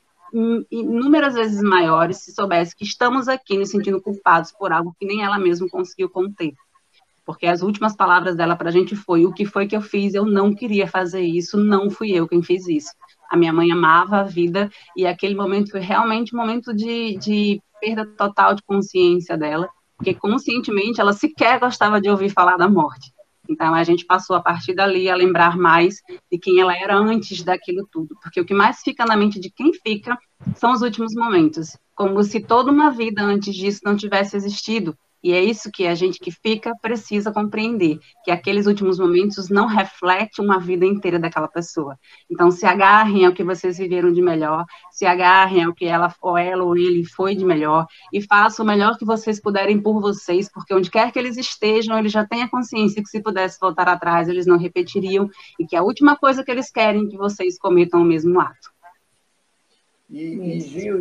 inúmeras vezes maiores se soubesse que estamos aqui nos sentindo culpados por algo que nem ela mesma conseguiu conter. Porque as últimas palavras dela para a gente foi, o que foi que eu fiz? Eu não queria fazer isso, não fui eu quem fiz isso. A minha mãe amava a vida e aquele momento foi realmente um momento de perda total de consciência dela, porque conscientemente ela sequer gostava de ouvir falar da morte. Então, a gente passou, a partir dali, a lembrar mais de quem ela era antes daquilo tudo. Porque o que mais fica na mente de quem fica são os últimos momentos. Como se toda uma vida antes disso não tivesse existido. E é isso que a gente que fica precisa compreender, que aqueles últimos momentos não refletem uma vida inteira daquela pessoa. Então, se agarrem ao que vocês viveram de melhor, se agarrem ao que ela ou ele foi de melhor, e façam o melhor que vocês puderem por vocês, porque onde quer que eles estejam, eles já têm a consciência que se pudesse voltar atrás, eles não repetiriam, e que a última coisa que eles querem é que vocês cometam o mesmo ato. E Gil,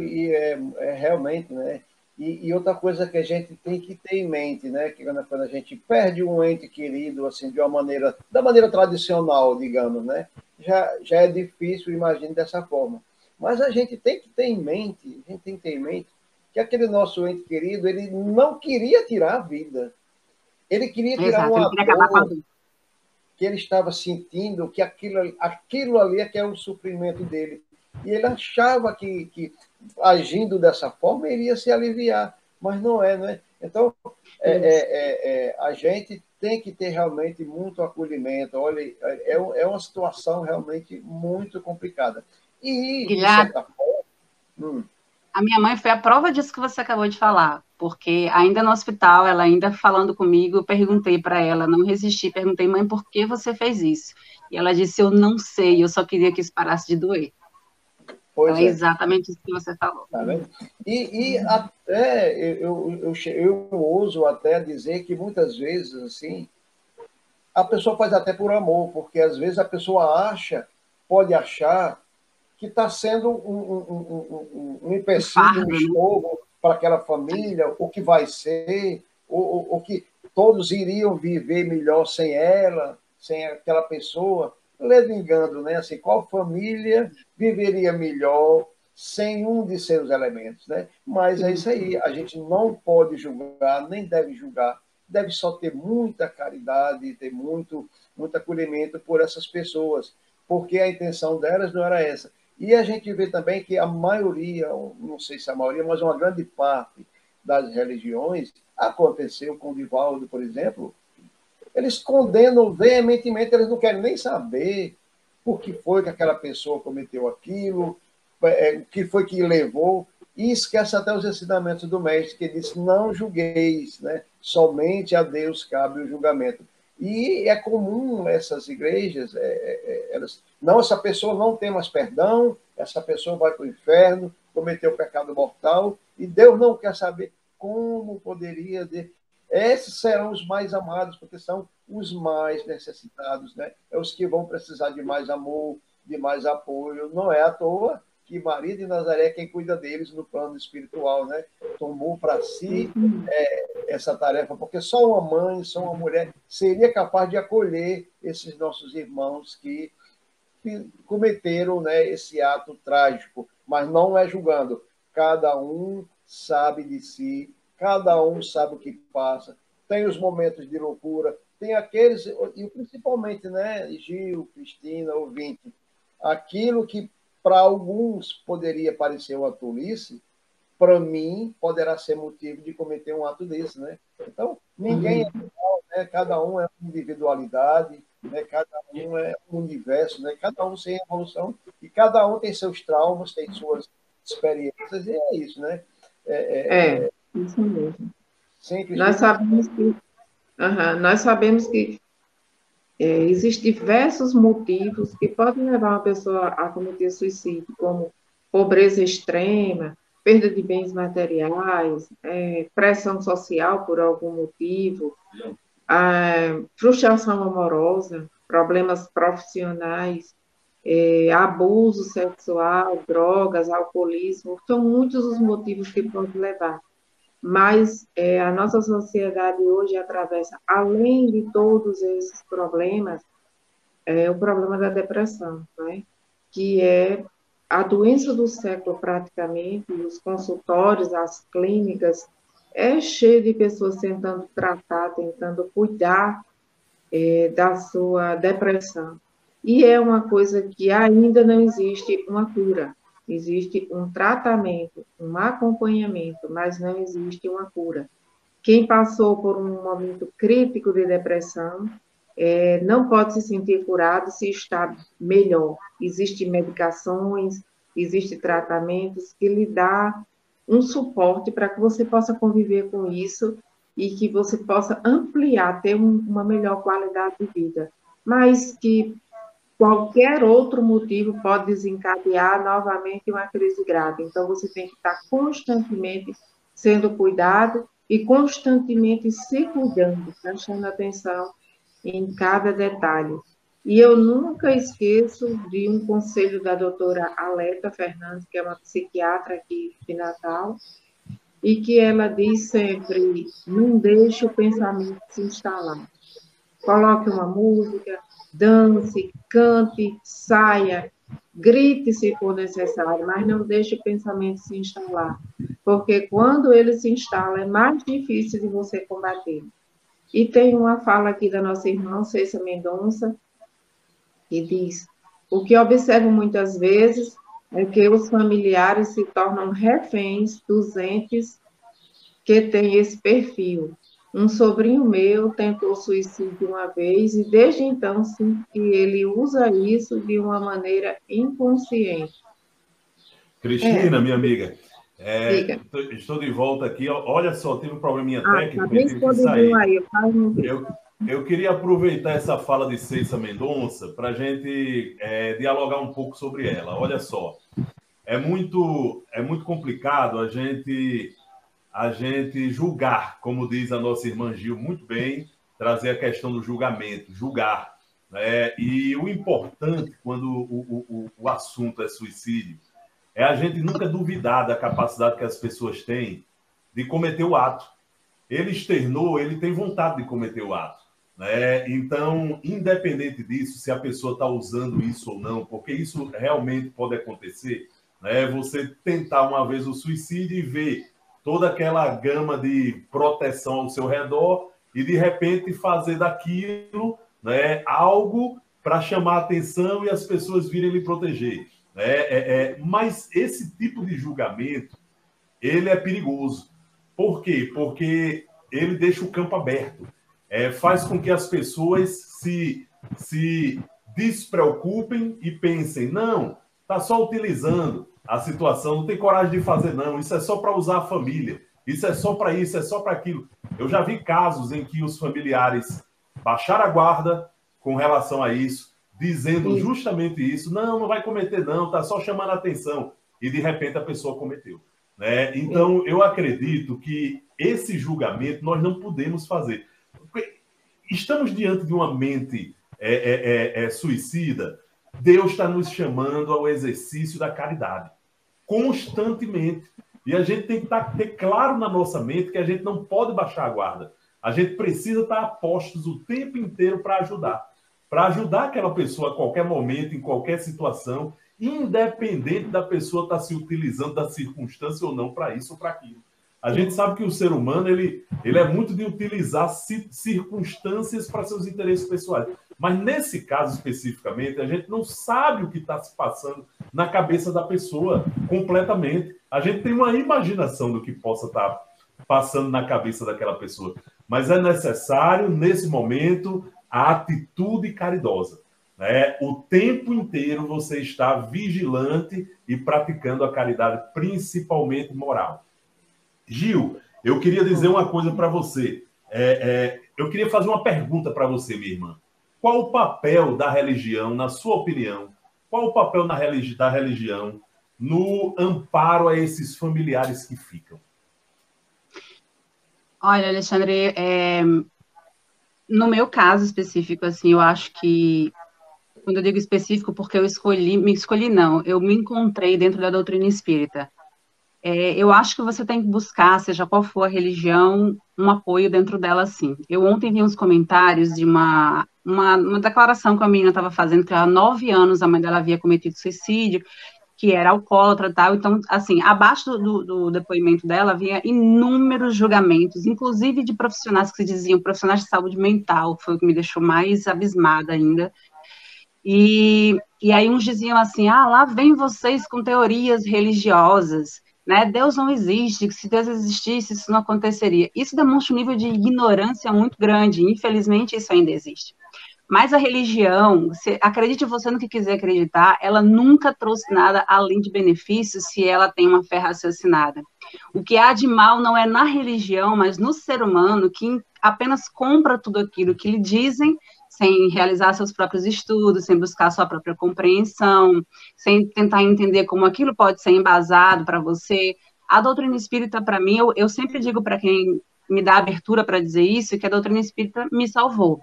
realmente, né? E outra coisa que a gente tem que ter em mente, né? Que quando a gente perde um ente querido, assim, da maneira tradicional, digamos, né? Já é difícil, imagine, dessa forma. Mas a gente tem que ter em mente, que aquele nosso ente querido, ele não queria tirar a vida. Ele queria tirar uma dor que ele estava sentindo, que aquilo ali é que é o sofrimento dele. E ele achava que agindo dessa forma, iria se aliviar. Mas não é, não é? Então, a gente tem que ter realmente muito acolhimento. Olha, é uma situação realmente muito complicada. E, de certa forma... A minha mãe foi a prova disso que você acabou de falar, porque ainda no hospital, ela ainda falando comigo, eu perguntei para ela, não resisti, perguntei, mãe, por que você fez isso? E ela disse, eu não sei, eu só queria que isso parasse de doer. Então, é exatamente isso que você falou. Tá vendo? E até eu ouso até dizer que muitas vezes, assim, a pessoa faz até por amor, porque às vezes a pessoa pode achar que está sendo um empecilho, um estorvo para aquela família, o que vai ser, o que todos iriam viver melhor sem ela, sem aquela pessoa. Ledo engano, né? Assim, qual família viveria melhor sem um de seus elementos, né? Mas é isso aí, a gente não pode julgar, nem deve julgar, deve só ter muita caridade, ter muito acolhimento por essas pessoas, porque a intenção delas não era essa. E a gente vê também que a maioria, não sei se a maioria, mas uma grande parte das religiões, aconteceu com o Divaldo, por exemplo, eles condenam veementemente, eles não querem nem saber por que foi que aquela pessoa cometeu aquilo, o que foi que levou, e esquece até os ensinamentos do mestre, que disse, não julgueis, né? Somente a Deus cabe o julgamento. E é comum essas igrejas, elas, não, essa pessoa não tem mais perdão, essa pessoa vai para o inferno, cometeu pecado mortal, e Deus não quer saber como poderia... Esses serão os mais amados, porque são os mais necessitados, né? É os que vão precisar de mais amor, de mais apoio. Não é à toa que Maria de Nazaré é quem cuida deles no plano espiritual, né? Tomou para si essa tarefa, porque só uma mãe, só uma mulher seria capaz de acolher esses nossos irmãos que cometeram, né, esse ato trágico, mas não é julgando. Cada um sabe de si, cada um sabe o que passa. Tem os momentos de loucura, tem aqueles, e principalmente, né, Gil, Cristina, ouvinte, aquilo que para alguns poderia parecer uma tolice, para mim poderá ser motivo de cometer um ato desse, né? Então, ninguém é igual, né? Cada um é uma individualidade, né? Cada um é um universo, né? Cada um sem evolução, e cada um tem seus traumas, tem suas experiências, e é isso, né? Isso mesmo. Sempre Nós sabemos que existem diversos motivos que podem levar uma pessoa a cometer suicídio, como pobreza extrema, perda de bens materiais, pressão social por algum motivo, frustração amorosa, problemas profissionais, abuso sexual, drogas, alcoolismo, são muitos os motivos que podem levar. Mas a nossa sociedade hoje atravessa, além de todos esses problemas, o problema da depressão, né? Que é a doença do século praticamente, os consultórios, as clínicas, é cheio de pessoas tentando tratar, tentando cuidar da sua depressão. E é uma coisa que ainda não existe uma cura. Existe um tratamento, um acompanhamento, mas não existe uma cura. Quem passou por um momento crítico de depressão não pode se sentir curado se está melhor. Existem medicações, existem tratamentos que lhe dão um suporte para que você possa conviver com isso e que você possa ampliar, ter uma melhor qualidade de vida. Mas que qualquer outro motivo pode desencadear novamente uma crise grave. Então, você tem que estar constantemente sendo cuidado e constantemente se cuidando, prestando atenção em cada detalhe. E eu nunca esqueço de um conselho da doutora Aleta Fernandes, que é uma psiquiatra aqui de Natal, e que ela diz sempre, não deixe o pensamento se instalar. Coloque uma música, dance, cante, saia, grite se for necessário, mas não deixe o pensamento se instalar, porque quando ele se instala é mais difícil de você combater. E tem uma fala aqui da nossa irmã Cécia Mendonça, que diz, o que observo muitas vezes é que os familiares se tornam reféns dos entes que têm esse perfil. Um sobrinho meu tentou suicídio uma vez e desde então sinto que ele usa isso de uma maneira inconsciente. Cristina, minha amiga, estou de volta aqui. Olha só, tive um probleminha técnico e tive que sair. Eu queria aproveitar essa fala de Cécia Mendonça para a gente dialogar um pouco sobre ela. Olha só, é muito complicado a gente julgar, como diz a nossa irmã Gil muito bem, trazer a questão do julgamento, julgar. E o importante, quando o assunto é suicídio, é a gente nunca duvidar da capacidade que as pessoas têm de cometer o ato. Ele externou, ele tem vontade de cometer o ato. Então, independente disso, se a pessoa está usando isso ou não, porque isso realmente pode acontecer, né? Você tentar uma vez o suicídio e ver toda aquela gama de proteção ao seu redor e, de repente, fazer daquilo, né, algo para chamar a atenção e as pessoas virem lhe proteger. Mas esse tipo de julgamento, ele é perigoso. Por quê? Porque ele deixa o campo aberto. Faz com que as pessoas se despreocupem e pensem, não, está só utilizando a situação, não tem coragem de fazer, não, isso é só para usar a família, isso é só para isso, é só para aquilo. Eu já vi casos em que os familiares baixaram a guarda com relação a isso, dizendo justamente isso, não vai cometer não, está só chamando a atenção, e de repente a pessoa cometeu. Né? Então, eu acredito que esse julgamento nós não podemos fazer. Estamos diante de uma mente suicida. Deus está nos chamando ao exercício da caridade, constantemente. E a gente tem que ter claro na nossa mente que a gente não pode baixar a guarda. A gente precisa estar a postos o tempo inteiro para ajudar aquela pessoa a qualquer momento, em qualquer situação, independente da pessoa estar se utilizando da circunstância ou não para isso ou para aquilo. A gente sabe que o ser humano ele é muito de utilizar circunstâncias para seus interesses pessoais. Mas nesse caso especificamente, a gente não sabe o que está se passando na cabeça da pessoa completamente. A gente tem uma imaginação do que possa estar passando na cabeça daquela pessoa. Mas é necessário, nesse momento, a atitude caridosa. Né? O tempo inteiro você está vigilante e praticando a caridade, principalmente moral. Gil, eu queria dizer uma coisa para você. Eu queria fazer uma pergunta para você, minha irmã. Qual o papel da religião, na sua opinião, qual o papel da religião no amparo a esses familiares que ficam? Olha, Alexandre, no meu caso específico, assim, eu acho que, quando eu digo específico, porque eu eu me encontrei dentro da doutrina espírita. Eu acho que você tem que buscar, seja qual for a religião, um apoio dentro dela, sim. Eu ontem vi uns comentários de uma declaração que a menina estava fazendo, que há 9 anos a mãe dela havia cometido suicídio, que era alcoólatra e tal. Então, assim, abaixo do depoimento dela havia inúmeros julgamentos, inclusive de profissionais que se diziam profissionais de saúde mental, foi o que me deixou mais abismada ainda. E aí uns diziam assim, lá vem vocês com teorias religiosas, né? Deus não existe, se Deus existisse, isso não aconteceria. Isso demonstra um nível de ignorância muito grande, infelizmente isso ainda existe. Mas a religião, acredite você no que quiser acreditar, ela nunca trouxe nada além de benefícios se ela tem uma fé raciocinada. O que há de mal não é na religião, mas no ser humano que apenas compra tudo aquilo que lhe dizem, sem realizar seus próprios estudos, sem buscar sua própria compreensão, sem tentar entender como aquilo pode ser embasado para você. A doutrina espírita, para mim, eu sempre digo para quem me dá abertura para dizer isso, que a doutrina espírita me salvou.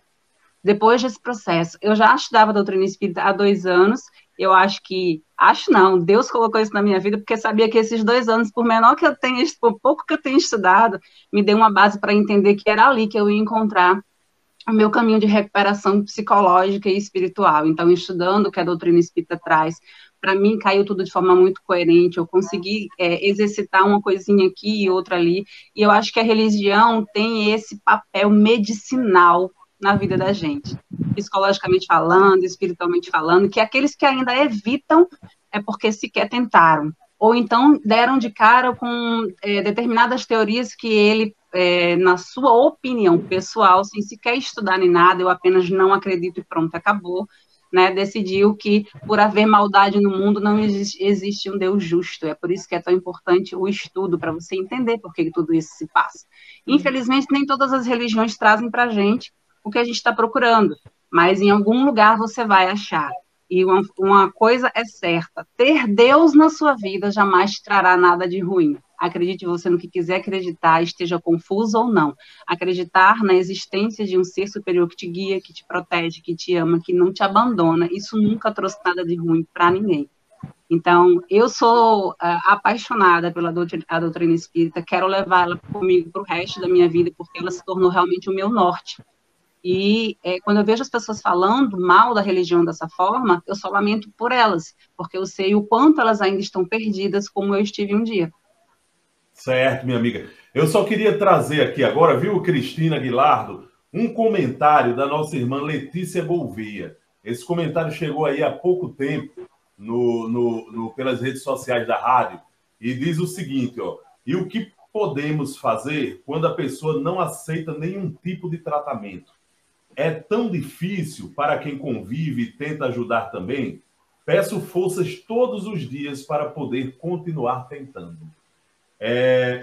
Depois desse processo, eu já estudava a doutrina espírita há 2 anos, Deus colocou isso na minha vida, porque sabia que esses 2 anos, por pouco que eu tenha estudado, me deu uma base para entender que era ali que eu ia encontrar o meu caminho de recuperação psicológica e espiritual. Então, estudando o que a doutrina espírita traz, para mim caiu tudo de forma muito coerente, eu consegui exercitar uma coisinha aqui e outra ali, e eu acho que a religião tem esse papel medicinal na vida da gente, psicologicamente falando, espiritualmente falando, que aqueles que ainda evitam é porque sequer tentaram, ou então deram de cara com determinadas teorias que ele, na sua opinião pessoal, sem sequer estudar nem nada, eu apenas não acredito e pronto, acabou, né, decidiu que por haver maldade no mundo não existe um Deus justo. É por isso que é tão importante o estudo, para você entender por que tudo isso se passa. Infelizmente, nem todas as religiões trazem para a gente o que a gente está procurando, mas em algum lugar você vai achar. E uma coisa é certa, ter Deus na sua vida jamais trará nada de ruim. Acredite você no que quiser acreditar, esteja confuso ou não. Acreditar na existência de um ser superior que te guia, que te protege, que te ama, que não te abandona, isso nunca trouxe nada de ruim para ninguém. Então, eu sou apaixonada pela doutrina espírita, quero levá-la comigo para o resto da minha vida, porque ela se tornou realmente o meu norte. E quando eu vejo as pessoas falando mal da religião dessa forma, eu só lamento por elas, porque eu sei o quanto elas ainda estão perdidas, como eu estive um dia. Certo, minha amiga. Eu só queria trazer aqui agora, viu, Cristina Guilardo, um comentário da nossa irmã Letícia Gouveia. Esse comentário chegou aí há pouco tempo pelas redes sociais da rádio e diz o seguinte, ó: e o que podemos fazer quando a pessoa não aceita nenhum tipo de tratamento? É tão difícil para quem convive e tenta ajudar também? Peço forças todos os dias para poder continuar tentando.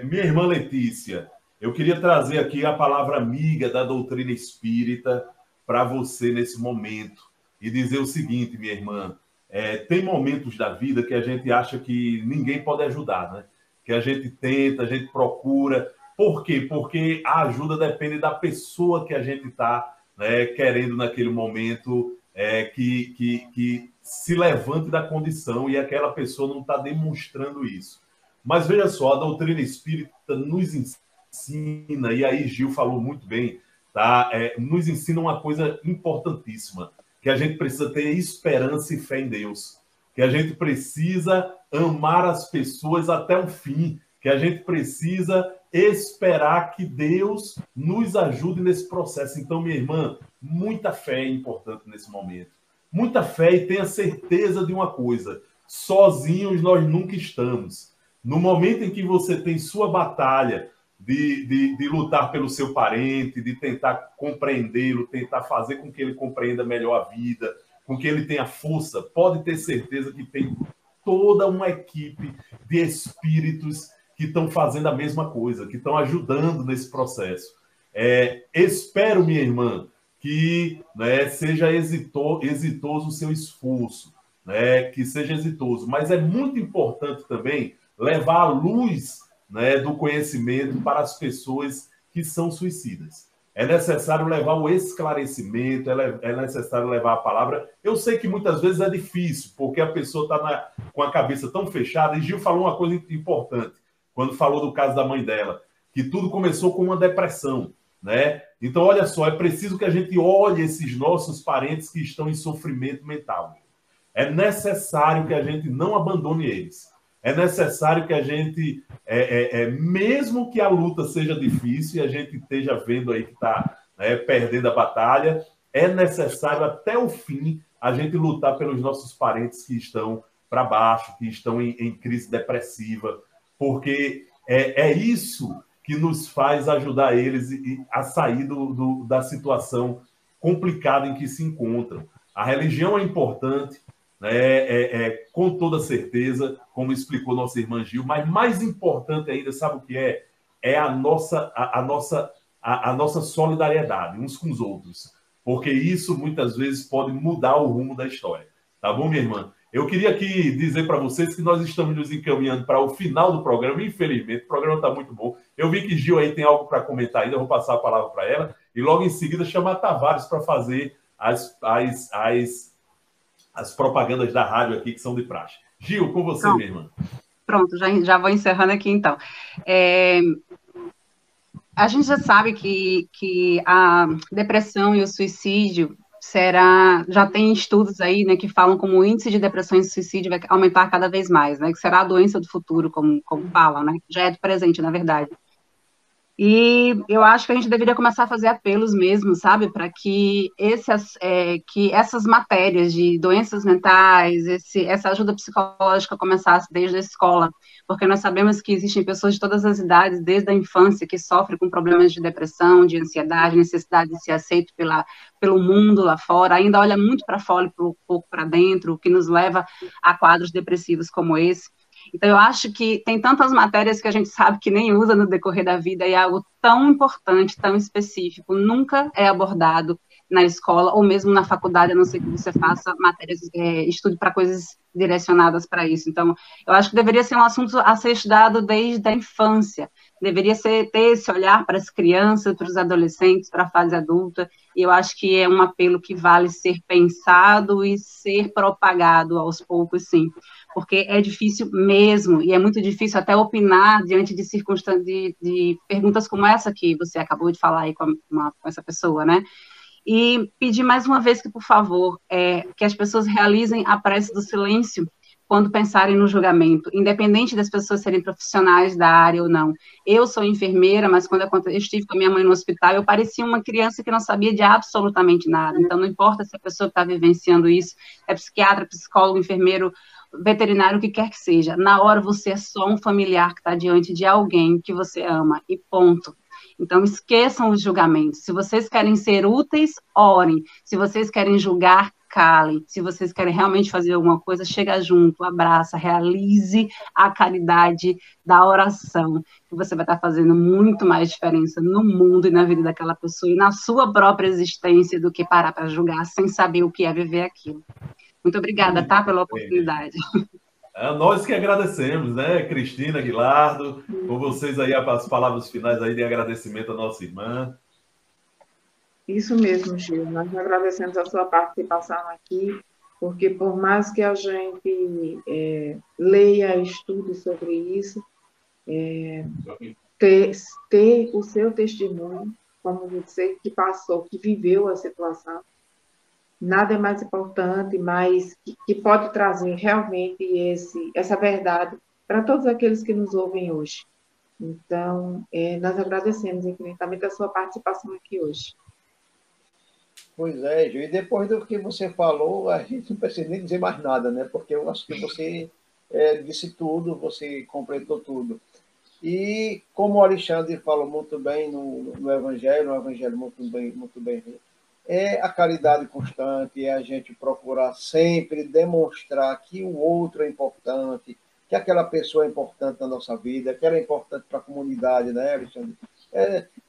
Minha irmã Letícia, eu queria trazer aqui a palavra amiga da doutrina espírita para você nesse momento e dizer o seguinte, minha irmã, tem momentos da vida que a gente acha que ninguém pode ajudar, né? Que a gente tenta, a gente procura. Por quê? Porque a ajuda depende da pessoa que a gente está, né, querendo naquele momento, que se levante da condição, e aquela pessoa não está demonstrando isso. Mas veja só, a doutrina espírita nos ensina, e aí Gil falou muito bem, tá? Nos ensina uma coisa importantíssima, que a gente precisa ter esperança e fé em Deus, que a gente precisa amar as pessoas até o fim, que a gente precisa esperar que Deus nos ajude nesse processo. Então, minha irmã, muita fé é importante nesse momento. Muita fé, e tenha certeza de uma coisa: sozinhos nós nunca estamos. No momento em que você tem sua batalha de lutar pelo seu parente, de tentar compreendê-lo, tentar fazer com que ele compreenda melhor a vida, com que ele tenha força, pode ter certeza que tem toda uma equipe de espíritos que estão fazendo a mesma coisa, que estão ajudando nesse processo. Espero, minha irmã, que, né, seja exitoso o seu esforço, né, que seja exitoso. Mas é muito importante também levar a luz, né, do conhecimento para as pessoas que são suicidas. É necessário levar o esclarecimento, é necessário levar a palavra. Eu sei que muitas vezes é difícil, porque a pessoa está com a cabeça tão fechada. E Gil falou uma coisa importante, quando falou do caso da mãe dela, que tudo começou com uma depressão, né? Então, olha só, é preciso que a gente olhe esses nossos parentes que estão em sofrimento mental. É necessário que a gente não abandone eles. É necessário que a gente, mesmo que a luta seja difícil e a gente esteja vendo aí que está, né, perdendo a batalha, é necessário até o fim a gente lutar pelos nossos parentes que estão para baixo, que estão em crise depressiva, porque é isso que nos faz ajudar eles a sair da situação complicada em que se encontram. A religião é importante, com toda certeza, como explicou nossa irmã Gil, mas mais importante ainda, sabe o que é? É a nossa solidariedade uns com os outros, porque isso muitas vezes pode mudar o rumo da história. Tá bom, minha irmã? Eu queria aqui dizer para vocês que nós estamos nos encaminhando para o final do programa. Infelizmente, o programa está muito bom. Eu vi que Gil aí tem algo para comentar ainda, eu vou passar a palavra para ela e logo em seguida chamar Tavares para fazer as propagandas da rádio aqui, que são de praxe. Gil, com você, minha irmã. Pronto, já vou encerrando aqui, então. A gente já sabe que a depressão e o suicídio já tem estudos aí, né, que falam como o índice de depressão e suicídio vai aumentar cada vez mais, né, que será a doença do futuro, como falam, né, já é do presente, na verdade. E eu acho que a gente deveria começar a fazer apelos mesmo, sabe, para que essas matérias de doenças mentais, essa ajuda psicológica começasse desde a escola, porque nós sabemos que existem pessoas de todas as idades, desde a infância, que sofrem com problemas de depressão, de ansiedade, necessidade de ser aceito pelo mundo lá fora, ainda olha muito para fora e pouco para dentro, o que nos leva a quadros depressivos como esse. Então, eu acho que tem tantas matérias que a gente sabe que nem usa no decorrer da vida, e é algo tão importante, tão específico, nunca é abordado na escola, ou mesmo na faculdade, a não ser que você faça matérias, estude para coisas direcionadas para isso. Então, eu acho que deveria ser um assunto a ser estudado desde a infância, deveria ter esse olhar para as crianças, para os adolescentes, para a fase adulta, e eu acho que é um apelo que vale ser pensado e ser propagado aos poucos, sim, porque é difícil mesmo, e é muito difícil até opinar diante de circunstâncias, de perguntas como essa que você acabou de falar aí com essa pessoa, né? E pedir mais uma vez que, por favor, que as pessoas realizem a prece do silêncio quando pensarem no julgamento, independente das pessoas serem profissionais da área ou não. Eu sou enfermeira, mas quando eu estive com a minha mãe no hospital, eu parecia uma criança que não sabia de absolutamente nada. Então, não importa se a pessoa está vivenciando isso, é psiquiatra, psicólogo, enfermeiro, veterinário, o que quer que seja. Na hora, você é só um familiar que está diante de alguém que você ama, e ponto. Então, esqueçam os julgamentos. Se vocês querem ser úteis, orem. Se vocês querem julgar, calem. Se vocês querem realmente fazer alguma coisa, chega junto, abraça, realize a caridade da oração, que você vai estar fazendo muito mais diferença no mundo e na vida daquela pessoa e na sua própria existência do que parar para julgar sem saber o que é viver aquilo. Muito obrigada, tá, pela oportunidade. Nós que agradecemos, né, Cristina, Guilardo, com vocês aí as palavras finais aí de agradecimento à nossa irmã. Isso mesmo, Gil. Nós agradecemos a sua participação aqui, porque por mais que a gente leia, estude sobre isso, ter o seu testemunho, como você que passou, que viveu a situação, nada é mais importante, mas que pode trazer realmente essa verdade para todos aqueles que nos ouvem hoje. Então, nós agradecemos infinitamente a sua participação aqui hoje. Pois é, Gil, e depois do que você falou, a gente não precisa nem dizer mais nada, né? Porque eu acho que você disse tudo, você completou tudo. E como o Alexandre falou muito bem no Evangelho, muito bem, é a caridade constante, é a gente procurar sempre demonstrar que o outro é importante, que aquela pessoa é importante na nossa vida, que ela é importante para a comunidade, né, Alexandre?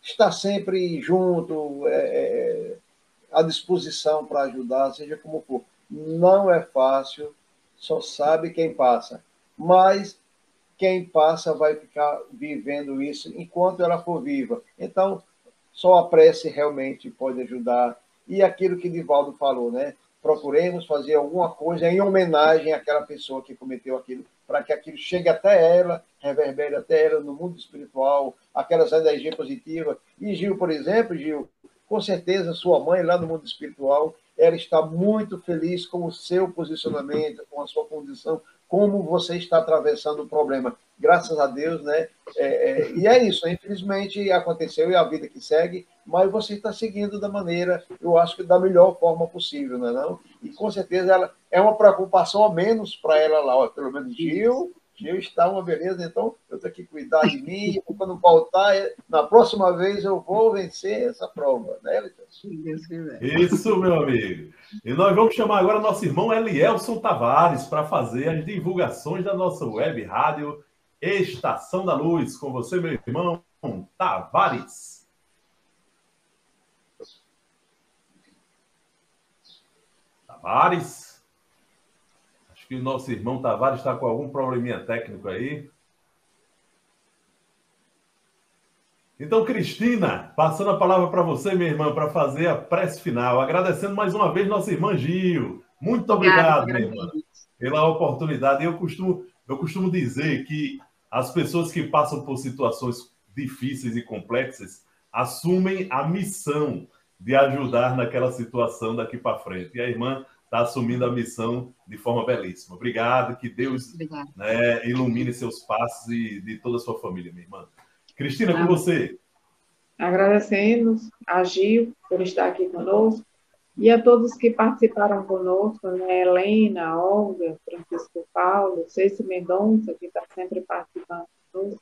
Estar sempre junto, à disposição para ajudar, seja como for. Não é fácil, só sabe quem passa. Mas quem passa vai ficar vivendo isso enquanto ela for viva. Então, só a prece realmente pode ajudar. E aquilo que Divaldo falou, né? Procuremos fazer alguma coisa em homenagem àquela pessoa que cometeu aquilo, para que aquilo chegue até ela, reverbere até ela no mundo espiritual, aquelas energias positivas. E Gil, por exemplo, Gil, com certeza sua mãe lá no mundo espiritual, ela está muito feliz com o seu posicionamento, com a sua condição, como você está atravessando o problema. Graças a Deus, né? E é isso, infelizmente aconteceu e a vida que segue, mas você está seguindo da maneira, eu acho que da melhor forma possível, não é não? E com certeza ela é uma preocupação a menos para ela lá, ó, pelo menos Gil está uma beleza, então eu tenho que cuidar de mim, quando voltar, na próxima vez eu vou vencer essa prova, né, Isso, meu amigo. E nós vamos chamar agora nosso irmão Elielson Tavares para fazer as divulgações da nossa web rádio Estação da Luz. Com você, meu irmão Tavares. Tavares. Acho que o nosso irmão Tavares está com algum probleminha técnico aí. Então, Cristina, passando a palavra para você, minha irmã, para fazer a prece final. Agradecendo mais uma vez nossa irmã Gil. Muito obrigado, minha irmã, pela oportunidade. Eu costumo dizer que as pessoas que passam por situações difíceis e complexas assumem a missão de ajudar naquela situação daqui para frente. E a irmã está assumindo a missão de forma belíssima. Obrigado, que Deus ilumine seus passos e de toda a sua família, minha irmã. Cristina, com você. Agradecemos a Gil por estar aqui conosco e a todos que participaram conosco, né? Helena, Olga, Francisco Paulo, Ceci Mendonça, que está sempre participando conosco.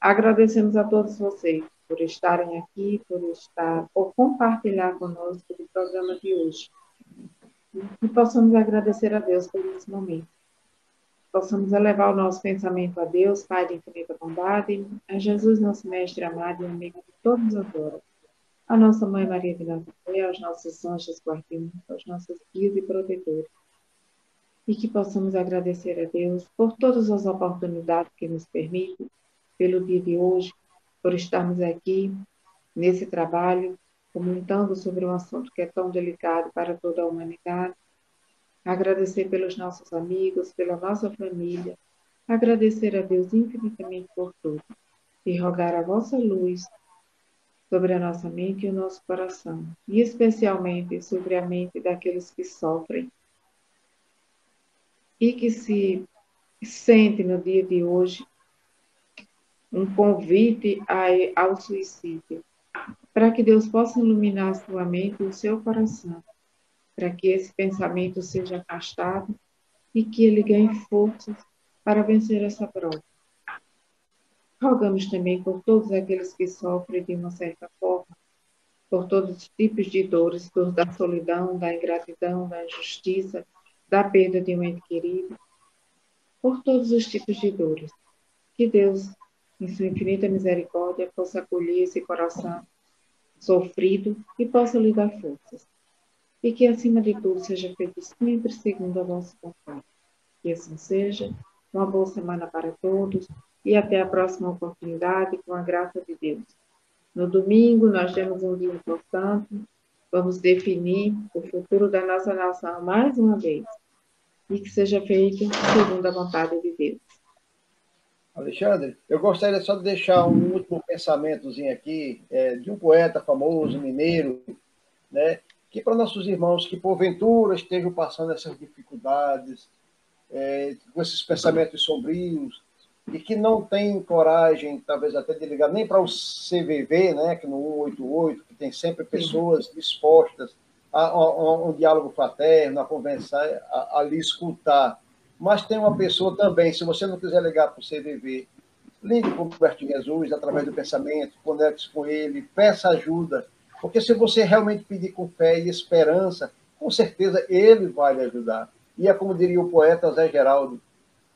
Agradecemos a todos vocês por estarem aqui, por compartilhar conosco o programa de hoje. E possamos agradecer a Deus por esse momento. Possamos elevar o nosso pensamento a Deus, Pai de infinita bondade, a Jesus, nosso Mestre amado e amigo de todos os horas, a nossa Mãe Maria de Nazaré, aos nossos anjos guardiões, aos nossos guias e protetores. E que possamos agradecer a Deus por todas as oportunidades que nos permite, pelo dia de hoje, por estarmos aqui nesse trabalho, comentando sobre um assunto que é tão delicado para toda a humanidade. Agradecer pelos nossos amigos, pela nossa família, agradecer a Deus infinitamente por tudo e rogar a vossa luz sobre a nossa mente e o nosso coração, e especialmente sobre a mente daqueles que sofrem e que se sentem no dia de hoje um convite ao suicídio, para que Deus possa iluminar a sua mente e o seu coração, para que esse pensamento seja afastado e que ele ganhe forças para vencer essa prova. Rogamos também por todos aqueles que sofrem de uma certa forma, por todos os tipos de dores, dor da solidão, da ingratidão, da injustiça, da perda de um ente querido, por todos os tipos de dores. Que Deus, em sua infinita misericórdia, possa acolher esse coração sofrido e possa lhe dar forças. E que, acima de tudo, seja feito sempre segundo a vossa vontade. Que assim seja. Uma boa semana para todos e até a próxima oportunidade, com a graça de Deus. No domingo, nós temos um dia importante. Vamos definir o futuro da nossa nação mais uma vez. E que seja feito segundo a vontade de Deus. Alexandre, eu gostaria só de deixar um último pensamentozinho aqui, de um poeta famoso, mineiro, né, que para nossos irmãos que porventura estejam passando essas dificuldades, com esses pensamentos sombrios, e que não têm coragem, talvez até de ligar nem para o CVV, né, que no 188, que tem sempre pessoas dispostas a um diálogo fraterno, a conversar, a lhe escutar. Mas tem uma pessoa também, se você não quiser ligar para o CVV, ligue para o Humberto Jesus através do pensamento, conecte-se com ele, peça ajuda, porque se você realmente pedir com fé e esperança, com certeza ele vai lhe ajudar. E é como diria o poeta Zé Geraldo,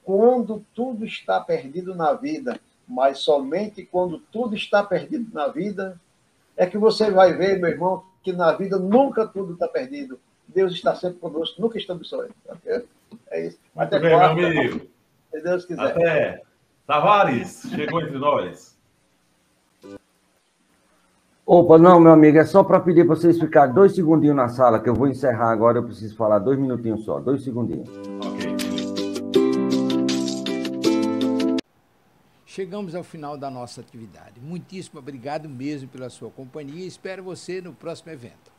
quando tudo está perdido na vida, mas somente quando tudo está perdido na vida, é que você vai ver, meu irmão, que na vida nunca tudo está perdido. Deus está sempre conosco, nunca estamos só. É isso. Muito bem, quarta, meu amigo. Se Deus quiser. Até. Tavares, chegou entre nós. Opa, não, meu amigo, é só para pedir para vocês ficarem 2 segundinhos na sala, que eu vou encerrar agora, eu preciso falar 2 minutinhos só, 2 segundinhos. Ok. Chegamos ao final da nossa atividade. Muitíssimo obrigado mesmo pela sua companhia e espero você no próximo evento.